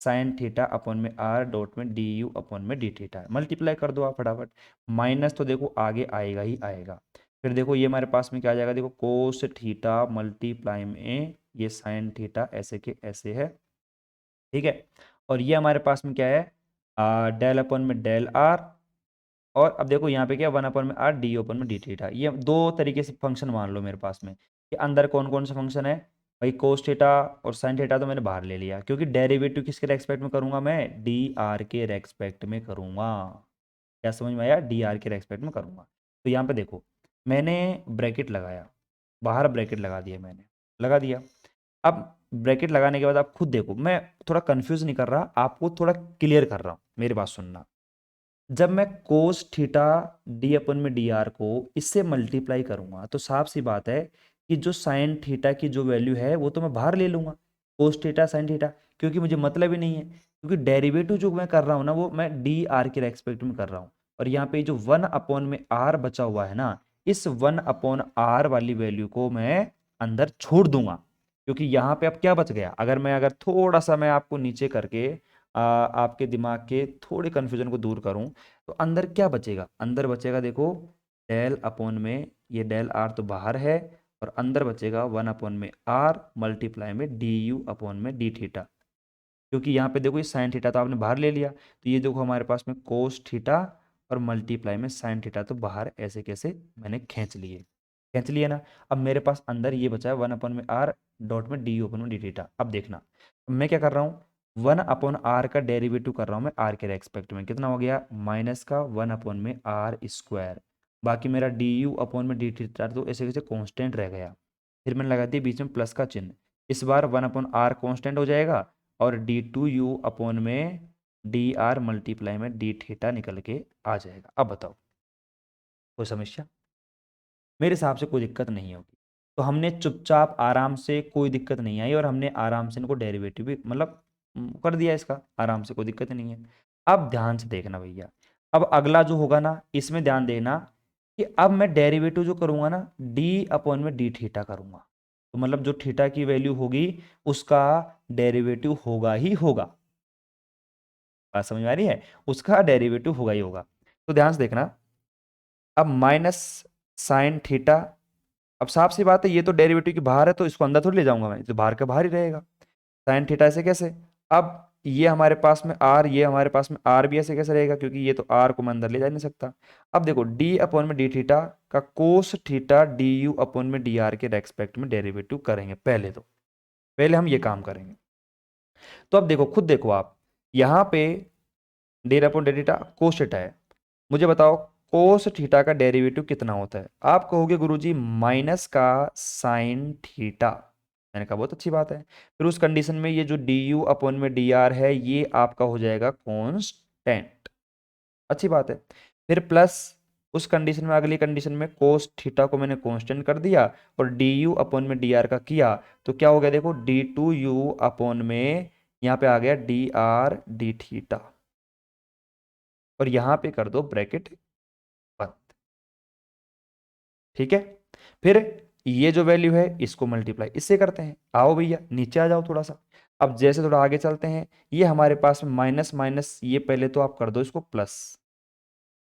S1: साइन थीटा अपॉन में आर डॉट में डी यू अपॉन में डी थीटा है। मल्टीप्लाई कर दो आप फटाफट। माइनस तो देखो आगे आएगा ही आएगा। फिर देखो ये हमारे पास में क्या आ जाएगा, देखो कोस थीटा मल्टीप्लाई में ये साइन थीटा ऐसे के ऐसे है, ठीक है। और ये हमारे पास में क्या है, डेल अपॉन में डेल आर, और अब देखो यहाँ पे क्या, 1 में आर डी ओपन में डी थीटा। ये दो तरीके से फंक्शन मान लो मेरे पास में कि अंदर कौन कौन सा फंक्शन है भाई। कोस थीटा और साइन थीटा तो मैंने बाहर ले लिया, क्योंकि डेरिवेटिव किसके रेस्पेक्ट में करूंगा मैं, डी आर के रेस्पेक्ट में करूंगा। क्या समझ में आया, डी आर के रेस्पेक्ट में करूंगा। तो यहाँ पे देखो मैंने ब्रैकेट लगाया, बाहर ब्रैकेट लगा दिया, मैंने लगा दिया। अब ब्रैकेट लगाने के बाद आप खुद देखो, मैं थोड़ा कंफ्यूज नहीं कर रहा, आपको थोड़ा क्लियर कर रहा हूँ, मेरी बात सुनना। जब मैं कोस थीटा डी अपन में डी आर को इससे मल्टीप्लाई करूंगा तो साफ सी बात है कि जो साइन थीटा की जो वैल्यू है वो तो मैं बाहर ले लूंगा, कोस थीटा साइन थीटा, क्योंकि मुझे मतलब ही नहीं है, क्योंकि डेरिवेटिव जो मैं कर रहा हूँ ना वो मैं डी आर के रेस्पेक्ट में कर रहा हूँ। और यहाँ पे जो 1 में आर बचा हुआ है ना, इस 1 आर वाली वैल्यू को मैं अंदर छोड़ दूंगा, क्योंकि यहाँ पे अब क्या बच गया, अगर थोड़ा सा मैं आपको नीचे करके आपके दिमाग के थोड़े कन्फ्यूजन को दूर करूं, तो अंदर क्या बचेगा, अंदर बचेगा देखो डेल अपॉन में ये डेल आर तो बाहर है, और अंदर बचेगा 1 में आर मल्टीप्लाई में डी यू अपॉन में डी थीटा। क्योंकि यहाँ पे देखो ये साइन थीटा तो आपने बाहर ले लिया, तो ये देखो हमारे पास में कोस थीटा और मल्टीप्लाई में साइन थीटा तो बाहर ऐसे कैसे मैंने खींच लिए ना। अब मेरे पास अंदर ये बचा है 1 में आर डॉट में डी ओपन में डी थीटा। अब देखना मैं क्या कर रहा हूँ, 1 आर का डेरिवेटिव कर रहा हूँ मैं आर के रेस्पेक्ट में, कितना हो गया माइनस का 1 में आर स्क्वायर। बाकी मेरा डी यू अपॉन में डी थीटा तो ऐसे कैसे कॉन्स्टेंट रह गया। फिर मैंने लगा दिया बीच में प्लस का चिन्ह, इस बार 1 आर कॉन्स्टेंट हो जाएगा, और डी टू यू अपॉन में डी आर मल्टीप्लाई में डी थीटा निकल के आ जाएगा। अब बताओ कोई समस्या? मेरे हिसाब से कोई दिक्कत नहीं होगी। तो हमने चुपचाप आराम से, कोई दिक्कत नहीं आई, और हमने आराम से इनको डेरिवेटिव भी मतलब कर दिया इसका आराम से, कोई दिक्कत नहीं है। अब ध्यान से देखना भैया, अब अगला जो होगा ना इसमें ध्यान देना कि अब मैं डेरिवेटिव जो करूंगा ना डी अपॉन में डी थीटा करूंगा, तो मतलब जो थीटा की वैल्यू होगी उसका डेरिवेटिव होगा ही होगा। बात समझ में आ रही है, उसका डेरिवेटिव होगा ही होगा। तो ध्यान से देखना, अब माइनस साइन थीटा, अब साफ सी बात है ये तो डेरिवेटिव की बाहर है तो इसको अंदर थोड़ी ले जाऊंगा मैं, तो बाहर का बाहर ही रहेगा। साइन थीटा ऐसे कैसे, अब ये हमारे पास में आर, ये हमारे पास में आर भी ऐसे कैसे रहेगा, क्योंकि ये तो आर को मैं अंदर ले जा नहीं सकता। अब देखो डी अपॉन में डी थीटा का cos theta d u upon में डी आर के रेस्पेक्ट में डेरिवेटिव करेंगे पहले, तो पहले हम ये काम करेंगे। तो अब देखो खुद देखो आप, यहाँ पे D upon d theta cos theta है, मुझे बताओ कोस थीटा का डेरिवेटिव कितना होता है। आप कहोगे गुरुजी माइनस का साइन थीटा। मैंने कहा बहुत अच्छी बात है, फिर उस कंडीशन में ये जो डी यू अपॉन में डी आर है ये आपका हो जाएगा कांस्टेंट, अच्छी बात है। फिर प्लस उस कंडीशन में, अगली कंडीशन में कोस थीटा को मैंने कांस्टेंट कर दिया और डी यू अपॉन में डी आर का किया, तो क्या हो गया देखो डी टू यू अपॉन में यहाँ पे आ गया डी आर डी थीटा, और यहाँ पे कर दो ब्रैकेट बंद, ठीक है। फिर ये जो वैल्यू है इसको मल्टीप्लाई इससे करते हैं, आओ भैया नीचे आ जाओ थोड़ा सा। अब जैसे थोड़ा आगे चलते हैं, ये हमारे पास में माइनस माइनस, ये पहले तो आप कर दो इसको प्लस,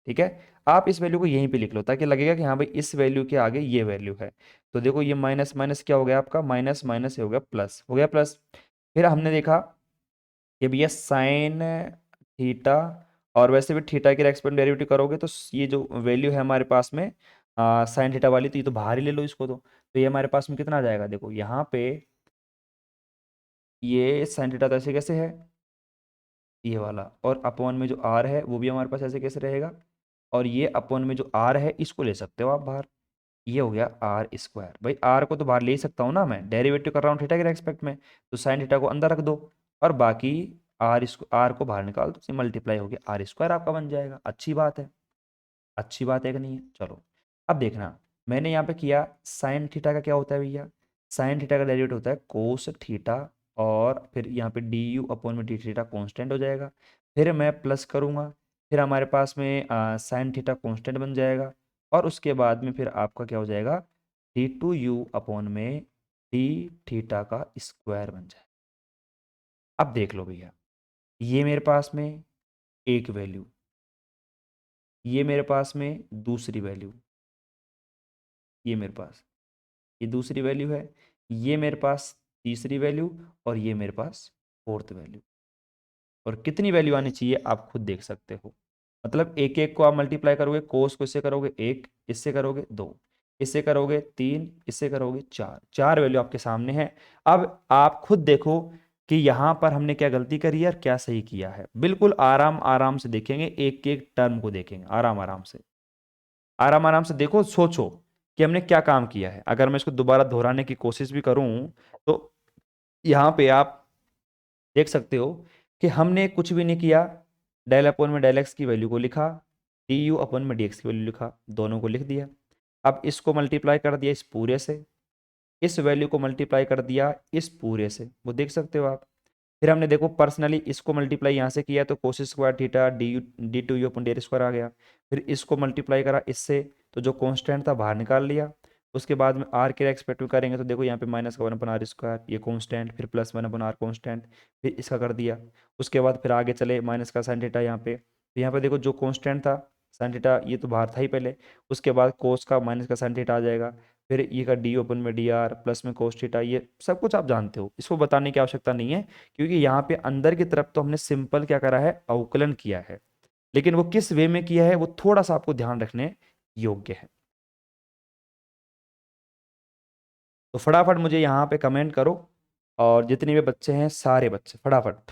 S1: ठीक है। आप इस वैल्यू को यहीं पे लिख लो ताकि लगेगा कि हाँ भाई इस वैल्यू के आगे ये वैल्यू है। तो देखो ये माइनस माइनस क्या हो गया आपका, माइनस माइनस हो गया प्लस, हो गया प्लस। फिर हमने देखा कि भैया साइन थीटा, और वैसे भी थीटा के रेस्पेक्ट डेरिवेटिव करोगे तो ये जो वैल्यू है हमारे पास में साइन थीटा वाली, तो ये तो बाहर ही ले लो इसको, तो ये हमारे पास में कितना आ जाएगा, देखो यहाँ पे ये साइन थीटा तो ऐसे कैसे है ये वाला, और अपॉन में जो आर है वो भी हमारे पास ऐसे कैसे रहेगा, और ये अपॉन में जो आर है इसको ले सकते हो आप बाहर, ये हो गया आर स्क्वायर। भाई आर को तो बाहर ले ही सकता हूँ ना, मैं डेरिवेटिव कर रहा हूँ थीटा के रेस्पेक्ट में, तो साइन थीटा को अंदर रख दो, और बाकी आर को बाहर निकाल दो, मल्टीप्लाई हो गया आर स्क्वायर आपका बन जाएगा। अच्छी बात है, अच्छी बात है कि नहीं है? चलो अब देखना, मैंने यहाँ पे किया साइन थीटा का क्या होता है भैया, साइन थीटा का डेरिवेटिव होता है कोस थीटा, और फिर यहाँ पे डी यू अपॉन में डी थीटा कॉन्स्टेंट हो जाएगा। फिर मैं प्लस करूँगा, फिर हमारे पास में साइन थीटा कॉन्स्टेंट बन जाएगा, और उसके बाद में फिर आपका क्या हो जाएगा, डी टू यू अपॉन में डी थीटा का स्क्वायर बन जाएगा। अब देख लो भैया, ये मेरे पास में एक वैल्यू, ये मेरे पास में दूसरी वैल्यू, ये मेरे पास ये दूसरी वैल्यू है, ये मेरे पास तीसरी वैल्यू, और ये मेरे पास फोर्थ वैल्यू। और कितनी वैल्यू आनी चाहिए आप खुद देख सकते हो। मतलब एक एक को आप मल्टीप्लाई करोगे, कोस को इससे करोगे एक, इससे करोगे दो, इससे करोगे तीन, इससे करोगे चार, चार वैल्यू आपके सामने है। अब आप खुद देखो कि यहाँ पर हमने क्या गलती करी है और क्या सही किया है। बिल्कुल आराम आराम से देखेंगे, एक एक टर्म को देखेंगे आराम आराम से, आराम आराम से देखो, सोचो कि हमने क्या काम किया है। अगर मैं इसको दोबारा दोहराने की कोशिश भी करूं तो यहाँ पे आप देख सकते हो कि हमने कुछ भी नहीं किया, डेल अपॉन में डेल एक्स की वैल्यू को लिखा, डी यू अपॉन में डी एक्स की वैल्यू लिखा, दोनों को लिख दिया। अब इसको मल्टीप्लाई कर दिया इस पूरे से, इस वैल्यू को मल्टीप्लाई कर दिया इस पूरे से, वो देख सकते हो आप। फिर हमने देखो पर्सनली इसको मल्टीप्लाई यहाँ से किया तो cos square theta d u d two u upon d square आ गया। फिर इसको मल्टीप्लाई करा इससे, तो जो कांस्टेंट था बाहर निकाल लिया। उसके बाद में आर के एक्सपेक्ट में करेंगे तो देखो यहाँ पे माइनस का वन अपन आर स्क्वायर ये कांस्टेंट, फिर plus one upon r constant, फिर इसका कर दिया। उसके बाद फिर आगे चले माइनस का साइन थीटा यहाँ पे, तो यहाँ पे देखो जो कांस्टेंट था साइन थीटा ये तो बाहर था ही पहले, उसके बाद कोस का माइनस का साइन थीटा आ जाएगा, फिर ये का डी ओपन में डी आर प्लस में कोस थीटा, ये सब कुछ आप जानते हो, इसको बताने की आवश्यकता नहीं है। क्योंकि यहाँ पे अंदर की तरफ तो हमने सिंपल क्या करा है, अवकलन किया है, लेकिन वो किस वे में किया है वो थोड़ा सा आपको ध्यान रखने योग्य है। तो फटाफट मुझे यहाँ पे कमेंट करो, और जितने भी बच्चे हैं सारे बच्चे फटाफट।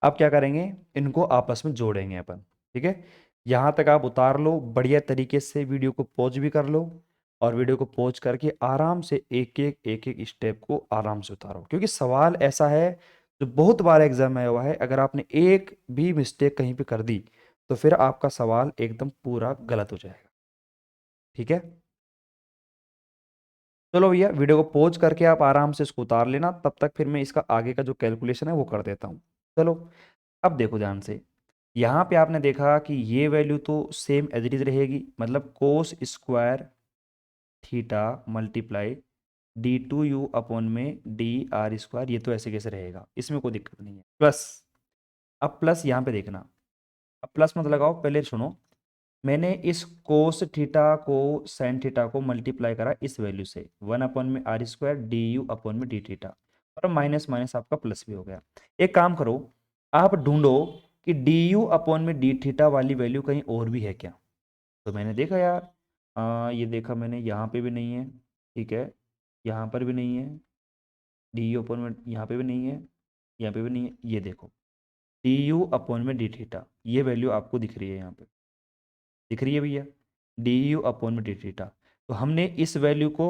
S1: अब क्या करेंगे, इनको आपस में जोड़ेंगे अपन, ठीक है। यहाँ तक आप उतार लो बढ़िया तरीके से, वीडियो को पॉज भी कर लो, और वीडियो को पॉज करके आराम से एक एक स्टेप को आराम से उतारो, क्योंकि सवाल ऐसा है जो बहुत बार एग्जाम में आया हुआ है। अगर आपने एक भी मिस्टेक कहीं पे कर दी तो फिर आपका सवाल एकदम पूरा गलत हो जाएगा, ठीक है। चलो भैया वीडियो को पॉज करके आप आराम से इसको उतार लेना, तब तक फिर मैं इसका आगे का जो कैलकुलेशन है वो कर देता हूँ। चलो अब देखो ध्यान से, यहाँ पे आपने देखा कि ये वैल्यू तो सेम एज इट इज रहेगी, मतलब cos square theta multiply d two u upon में डी आर स्क्वायर, ये तो ऐसे कैसे रहेगा, इसमें कोई दिक्कत नहीं है। प्लस, अब प्लस यहाँ पे देखना, अब प्लस मत लगाओ, पहले सुनो। मैंने इस कोस थीटा को साइन थीटा को मल्टीप्लाई करा इस वैल्यू से, वन अपॉन में r square d u upon में डी थीटा, और माइनस माइनस आपका प्लस भी हो गया। एक काम करो, आप ढूंढो कि डी यू अपॉन में डी थीटा वाली वैल्यू कहीं और भी है क्या। तो मैंने देखा यार, ये देखा मैंने, यहाँ पे भी नहीं है, ठीक है, यहाँ पर भी नहीं है, डी यू अपॉन में यहाँ पे भी नहीं है, यहाँ पे भी नहीं है, ये देखो डी यू अपॉन में डी थीटा, ये वैल्यू आपको दिख रही है यहाँ पे, दिख रही है भैया, डी यू अपॉन में डी थीटा। तो हमने इस वैल्यू को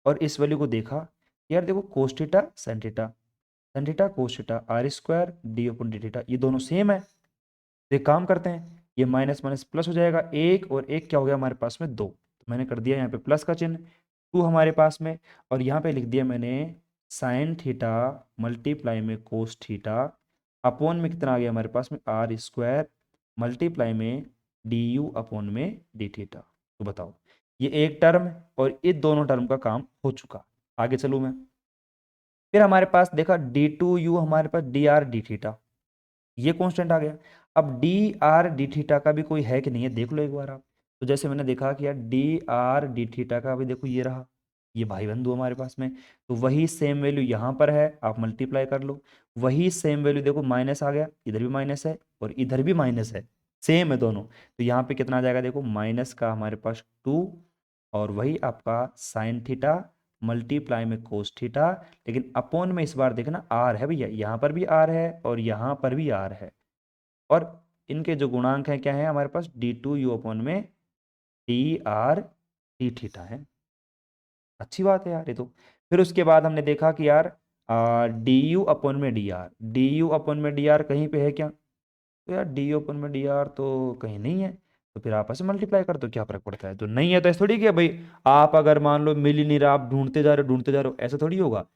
S1: और इस वैल्यू को देखा, यार देखो cos theta sine theta, sine theta cos theta, r square d upon d theta, ये दोनों सेम है। तो एक काम करते हैं, ये माइनस माइनस प्लस हो जाएगा, एक और एक क्या हो गया हमारे पास में दो, तो मैंने कर दिया यहाँ पे प्लस का चिन्ह, टू हमारे पास में, और यहाँ पे लिख दिया मैंने साइन थीटा मल्टीप्लाई में कोस थीटा अपॉन में कितना आ गया हमारे पास में आर स्क्वायर मल्टीप्लाई में डी यू अपॉन में डी थीटा। तो बताओ, ये एक टर्म और ये दोनों टर्म का काम हो चुका। आगे चलूँ मैं, फिर हमारे पास देखा डी टू यू, हमारे पास डी आर डी थीटा, ये कांस्टेंट आ गया। अब डी आर डी थीटा का भी कोई है कि नहीं है, देख लो एक बार आप। तो जैसे मैंने देखा कि यार डी आर डी थीटा का भी देखो ये रहा, ये भाई बंधु हमारे पास में, तो वही सेम वैल्यू यहाँ पर है, आप मल्टीप्लाई कर लो। वही सेम वैल्यू देखो माइनस आ गया, इधर भी माइनस है और इधर भी माइनस है, सेम है दोनों, तो यहाँ पे कितना आ जाएगा देखो माइनस का हमारे पास 2, और वही आपका साइन थीटा मल्टीप्लाई में कोस थीटा, लेकिन अपॉन में इस बार देखना आर है भैया, यहाँ पर भी आर है और यहाँ पर भी आर है, और इनके जो गुणांक हैं क्या है हमारे पास, डी टू यू अपॉन में डी आर डी थीटा है। अच्छी बात है यार ये तो। फिर उसके बाद हमने देखा कि यार डी यू अपॉन में d r, d u upon में डी आर कहीं पे है क्या, तो यार डी यू अपॉन में डी आर तो कहीं नहीं है, तो फिर आपस में मल्टीप्लाई कर दो, क्या फर्क पड़ता है, तो नहीं है तो ऐसा थोड़ी कि भाई आप अगर मान लो मिल ही नहीं रहा, आप ढूंढते जा रहे हो, ऐसा थोड़ी होगा।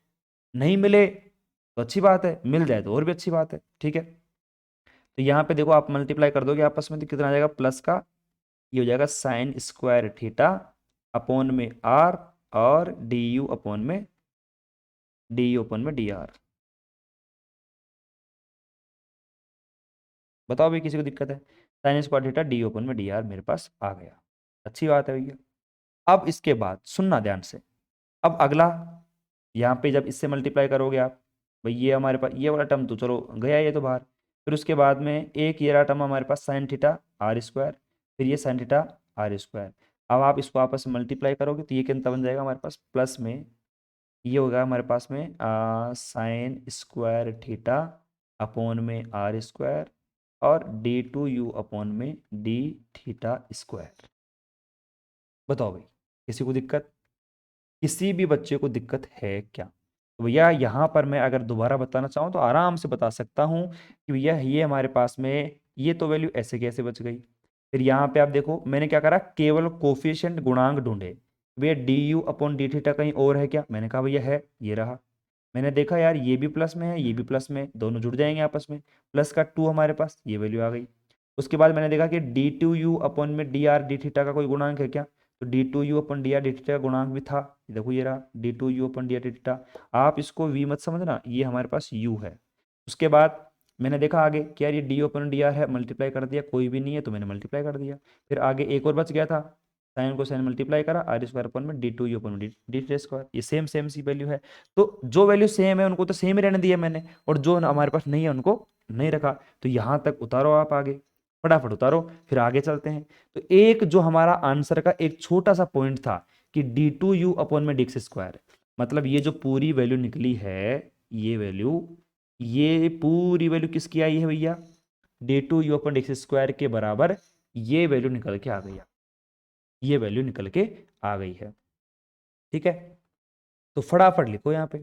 S1: नहीं मिले तो अच्छी बात है, मिल जाए तो और भी अच्छी बात है, ठीक है। तो यहाँ पे देखो आप मल्टीप्लाई कर दोगे आपस में तो कितना आ जाएगा, प्लस का ये हो जाएगा साइन स्क्वायर थीटा अपॉन में आर, और डी यू अपॉन में डी आर। बताओ भाई किसी को दिक्कत है, sine square theta d u upon में डी आर मेरे पास आ गया। अच्छी बात है भैया। अब इसके बाद सुनना ध्यान से, अब अगला यहाँ पे जब इससे मल्टीप्लाई करोगे आप, भाई ये हमारे पास ये वाला टर्म तो चलो गया ये तो बाहर, फिर उसके बाद में एक ये रहा टर्म हमारे पास साइन थीटा आर स्क्वायर, फिर ये साइन थीटा आर स्क्वायर। अब आप इसको आपस में मल्टीप्लाई करोगे तो ये कितना बन जाएगा हमारे पास, प्लस में ये होगा हमारे पास में साइन स्क्वायर थीटा अपॉन में आर स्क्वायर, और डी टू यू अपॉन में डी थीटा स्क्वायर। बताओ भाई किसी को दिक्कत, किसी भी बच्चे को दिक्कत है क्या, तो भैया यहाँ पर मैं अगर दोबारा बताना चाहूँ तो आराम से बता सकता हूँ कि भैया ये हमारे पास में ये तो वैल्यू ऐसे कैसे बच गई। फिर यहाँ पे आप देखो मैंने क्या करा, केवल कोफिशिएंट गुणांक ढूंढे, भैया D u upon d theta कहीं और है क्या, मैंने कहा भैया है, ये रहा। मैंने देखा यार ये भी प्लस में है, ये भी प्लस में है, दोनों जुड़ जाएंगे आपस में, प्लस का 2 हमारे पास, ये वैल्यू आ गई। उसके बाद मैंने देखा कि डी टू यू अपॉन में डी आर डी थीटा का कोई गुणांक है क्या, तो d two u upon d r d theta का गुणांक भी था, ये देखो ये रहा d two u upon d r d theta. आप इसको वी मत समझना, ये हमारे पास यू है। उसके बाद मैंने देखा आगे कि यार ये डी अपन डी आर है, मल्टीप्लाई कर दिया, कोई भी नहीं है तो मैंने मल्टीप्लाई कर दिया। फिर आगे एक और बच गया था, साइन को साइन मल्टीप्लाई करा, आर स्क्वायर अपन में d two u upon d d t square, ये सेम सेम सी वैल्यू है। तो जो वैल्यू सेम है उनको तो सेम ही रहने दिया मैंने, और जो हमारे पास नहीं है उनको नहीं रखा। तो यहाँ तक उतारो आप आगे, फटाफट उतारो, फिर आगे चलते हैं। तो एक जो हमारा आंसर का एक छोटा सा पॉइंट था कि डी टू यू अपॉन में डिक्स स्क्वायर, मतलब ये जो पूरी वैल्यू निकली है, ये वैल्यू, ये पूरी वैल्यू किसकी आई है भैया, d two u upon d x square के बराबर ये वैल्यू निकल के आ गई है, ये वैल्यू निकल के आ गई है, ठीक है। तो फटाफट लिखो यहाँ पे,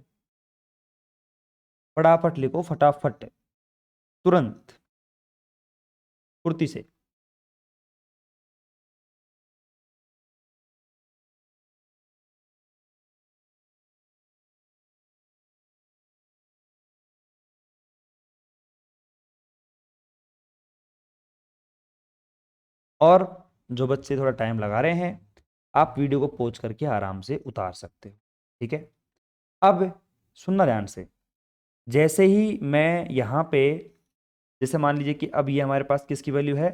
S1: फटाफट लिखो, फटाफट, तुरंत, फुर्ती से। और जो बच्चे थोड़ा टाइम लगा रहे हैं, आप वीडियो को पॉज करके आराम से उतार सकते हो, ठीक है। अब सुनना ध्यान से, जैसे ही मैं यहाँ पे, जैसे मान लीजिए कि अब ये हमारे पास किसकी वैल्यू है,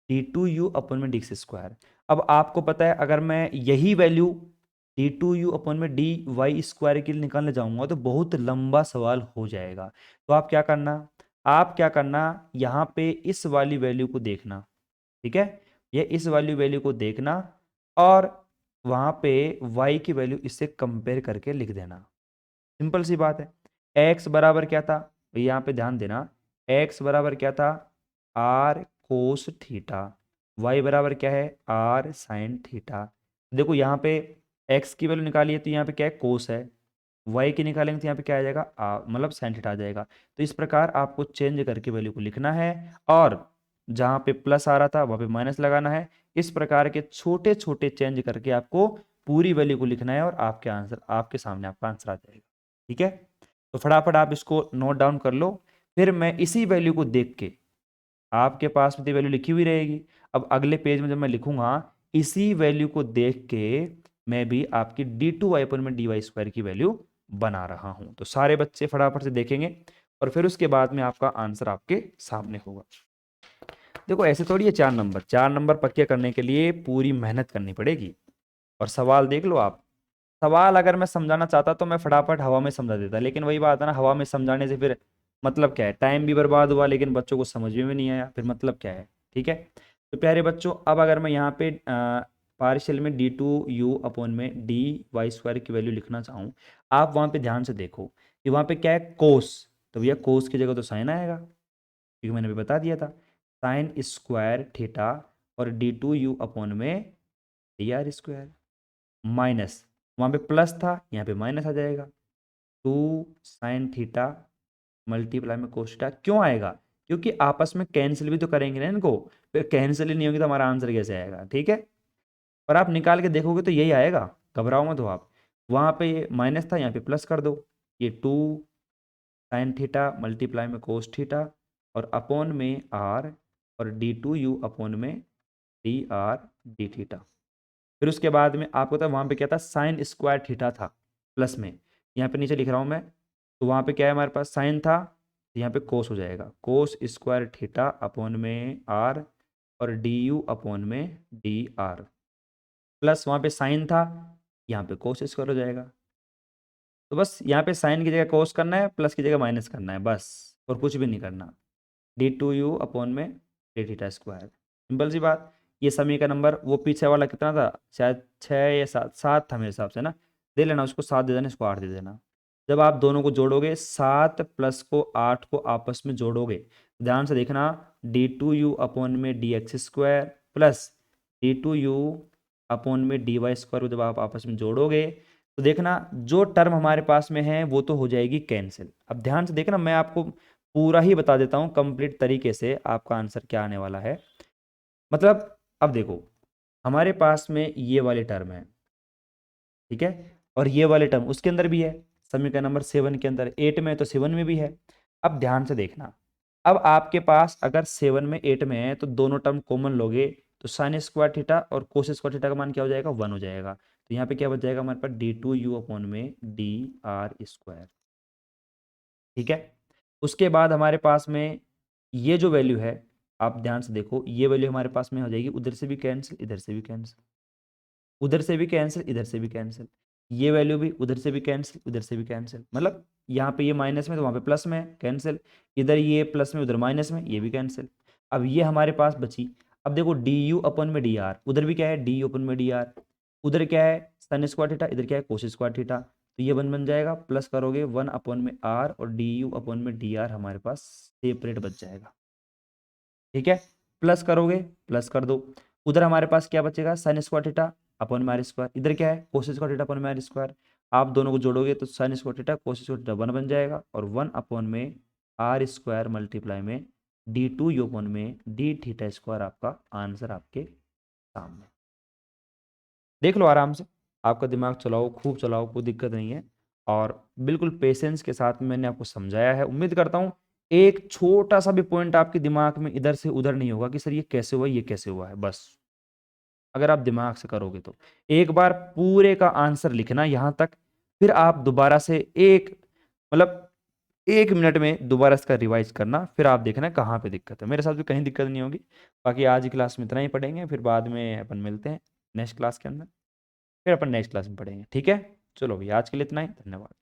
S1: डी टू यू अपन में डी स्क्वायर। अब आपको पता है अगर मैं यही value D two u upon में डी वाई स्क्वायर के लिए निकालने जाऊंगा तो बहुत लंबा सवाल हो जाएगा। तो आप क्या करना, यहाँ पे इस वाली वैल्यू को देखना, ठीक है, ये इस वैल्यू को देखना, और वहां पे y की वैल्यू इससे कंपेयर करके लिख देना। सिंपल सी बात है। x बराबर क्या था, यहाँ पे ध्यान देना, x बराबर क्या था, r कोस थीटा, y बराबर क्या है, r साइन थीटा। देखो यहाँ पे x की वैल्यू निकाली है तो यहाँ पे क्या है, कोस है, y की निकालेंगे तो यहाँ पे क्या आ जाएगा, मतलब साइन थीटा आ जाएगा। तो इस प्रकार आपको चेंज करके वैल्यू को लिखना है, और जहाँ पे प्लस आ रहा था वहाँ पे माइनस लगाना है। इस प्रकार के छोटे छोटे चेंज करके आपको पूरी वैल्यू को लिखना है, और आपके आंसर, आपके सामने आपका आंसर आ जाएगा, ठीक है। तो फटाफट आप इसको नोट डाउन कर लो, फिर मैं इसी वैल्यू को देख के, आपके पास में तो वैल्यू लिखी हुई रहेगी, अब अगले पेज में जब मैं लिखूंगा इसी वैल्यू को देख के मैं भी आपकी डी टू वाई पर में डी वाई स्क्वायर की वैल्यू बना रहा हूं। तो सारे बच्चे फटाफट से देखेंगे, और फिर उसके बाद में आपका आंसर आपके सामने होगा। देखो ऐसे थोड़ी है, 4 नंबर, 4 नंबर पक्के करने के लिए पूरी मेहनत करनी पड़ेगी। और सवाल देख लो आप, सवाल अगर मैं समझाना चाहता तो मैं फटाफट हवा में समझा देता, लेकिन वही बात है ना, हवा में समझाने से फिर मतलब क्या है, टाइम भी बर्बाद हुआ लेकिन बच्चों को समझ में नहीं आया, फिर मतलब क्या है। ठीक है, तो प्यारे बच्चों अब अगर मैं यहाँ पे पार्शियल में d2u अपॉन में डी वाई स्क्वायर की वैल्यू लिखना चाहूँ, आप वहाँ पे ध्यान से देखो कि वहाँ पे क्या है, कोस, तो भैया कोस की जगह तो साइन आएगा, क्योंकि मैंने भी बता दिया था साइन स्क्वायर थीटा, और d2u अपॉन में डी आर स्क्वायर, माइनस वहाँ पे प्लस था यहाँ पे माइनस आ जाएगा, 2 sin थीटा मल्टीप्लाई में कोस थीटा। क्यों आएगा, क्योंकि आपस में कैंसिल भी तो करेंगे ना इनको, फिर कैंसिल ही नहीं होगी तो हमारा आंसर कैसे आएगा। ठीक है, और आप निकाल के देखोगे तो यही आएगा, घबराओ मत हो आप। वहाँ पे ये माइनस था यहाँ पे प्लस कर दो, ये 2 sin थीटा मल्टीप्लाई में कोस थीटा और अपॉन में आर, और d2u अपॉन में डी आर डी थीटा। फिर उसके बाद में आपको था वहाँ पे क्या था, साइन स्क्वायर थीटा था प्लस में, यहाँ पे नीचे लिख रहा हूँ मैं, तो वहाँ पे क्या है हमारे पास साइन था, तो यहाँ पे कोस हो जाएगा, कोस स्क्वायर थीटा अपॉन में आर, और डी यू अपॉन में डी आर, प्लस वहाँ पे साइन था यहाँ पे कोस स्क्वायर हो जाएगा। तो बस यहाँ पे साइन की जगह कोस करना है, प्लस की जगह माइनस करना है बस, और कुछ भी नहीं करना। d2u अपॉन में डी थीटा स्क्वायर, सिंपल सी बात। ये समी का नंबर वो पीछे वाला कितना था, शायद 6 या 7, 7 था मेरे हिसाब से ना, दे लेना उसको 7 दे देना, इसको 8 दे देना। जब आप दोनों को जोड़ोगे 7 प्लस को 8 को आपस में जोड़ोगे, ध्यान से देखना, d2u अपॉन में d x square plus d2u upon में डी वाई स्क्वायर को जब आप आपस में जोड़ोगे तो देखना जो टर्म हमारे पास में है वो तो हो जाएगी कैंसिल। अब ध्यान से देखना, मैं आपको पूरा ही बता देता हूँ कंप्लीट तरीके से, आपका आंसर क्या आने वाला है। मतलब अब देखो हमारे पास में ये वाले टर्म है, ठीक है, और ये वाले टर्म उसके अंदर भी है, समीकरण नंबर 7 के अंदर, 8 में है तो 7 में भी है। अब ध्यान से देखना, अब आपके पास अगर 7 में 8 में है तो दोनों टर्म कॉमन लोगे, तो साइन स्क्वायर थीटा और कोस स्क्वायर थीटा का मान क्या हो जाएगा, 1 हो जाएगा। तो यहाँ पे क्या बच जाएगा हमारे पास, d2u अपॉन में डी आर स्क्वायर। ठीक है, उसके बाद हमारे पास में ये जो वैल्यू है, आप ध्यान से देखो, ये वैल्यू हमारे पास में हो जाएगी, उधर से भी कैंसिल इधर से भी कैंसिल, उधर से भी कैंसिल इधर से भी कैंसिल, ये वैल्यू भी उधर से भी कैंसिल उधर से भी कैंसिल, मतलब यहाँ पे ये माइनस में तो वहाँ पे प्लस में कैंसिल, इधर ये प्लस में उधर माइनस में ये भी कैंसिल। अब ये हमारे पास बची, अब देखो डी यू अपन में डी आर, उधर भी क्या है डी यू अपन में डी आर, उधर क्या है साइन स्क्वायर थीटा, इधर क्या है कोस स्क्वायर थीटा, तो ये बन जाएगा, प्लस करोगे 1 अपॉन में आर और डी यू अपॉन में डी आर हमारे पास सेपरेट बच जाएगा। ठीक है, प्लस करोगे प्लस कर दो, उधर हमारे पास क्या बचेगा, साइन स्क्वायर थीटा अपॉन में आर स्क्वायर, इधर क्या है कोस स्क्वायर थीटा अपॉन में आर स्क्वायर, आप दोनों को जोड़ोगे तो sine square theta cos square theta 1 बन जाएगा, और 1 अपॉन में आर स्क्वायर मल्टीप्लाई में d2u अपॉन में डी थीटा स्क्वायर, आपका आंसर आपके सामने। देख लो आराम से, आपका दिमाग चलाओ, खूब चलाओ, कोई दिक्कत नहीं है, और बिल्कुल पेशेंस के साथ मैंने आपको समझाया है। उम्मीद करता हूँ एक छोटा सा भी पॉइंट आपके दिमाग में इधर से उधर नहीं होगा कि सर ये कैसे हुआ ये कैसे हुआ है। बस अगर आप दिमाग से करोगे तो एक बार पूरे का आंसर लिखना यहाँ तक, फिर आप दोबारा से एक मतलब 1 मिनट में दोबारा इसका रिवाइज करना, फिर आप देखना कहाँ पे दिक्कत है। मेरे साथ भी कहीं दिक्कत नहीं होगी। बाकी आज की क्लास में इतना ही पढ़ेंगे, फिर बाद में अपन मिलते हैं नेक्स्ट क्लास के अंदर, फिर अपन नेक्स्ट क्लास में पढ़ेंगे। ठीक है, चलो भैया आज के लिए इतना ही, धन्यवाद।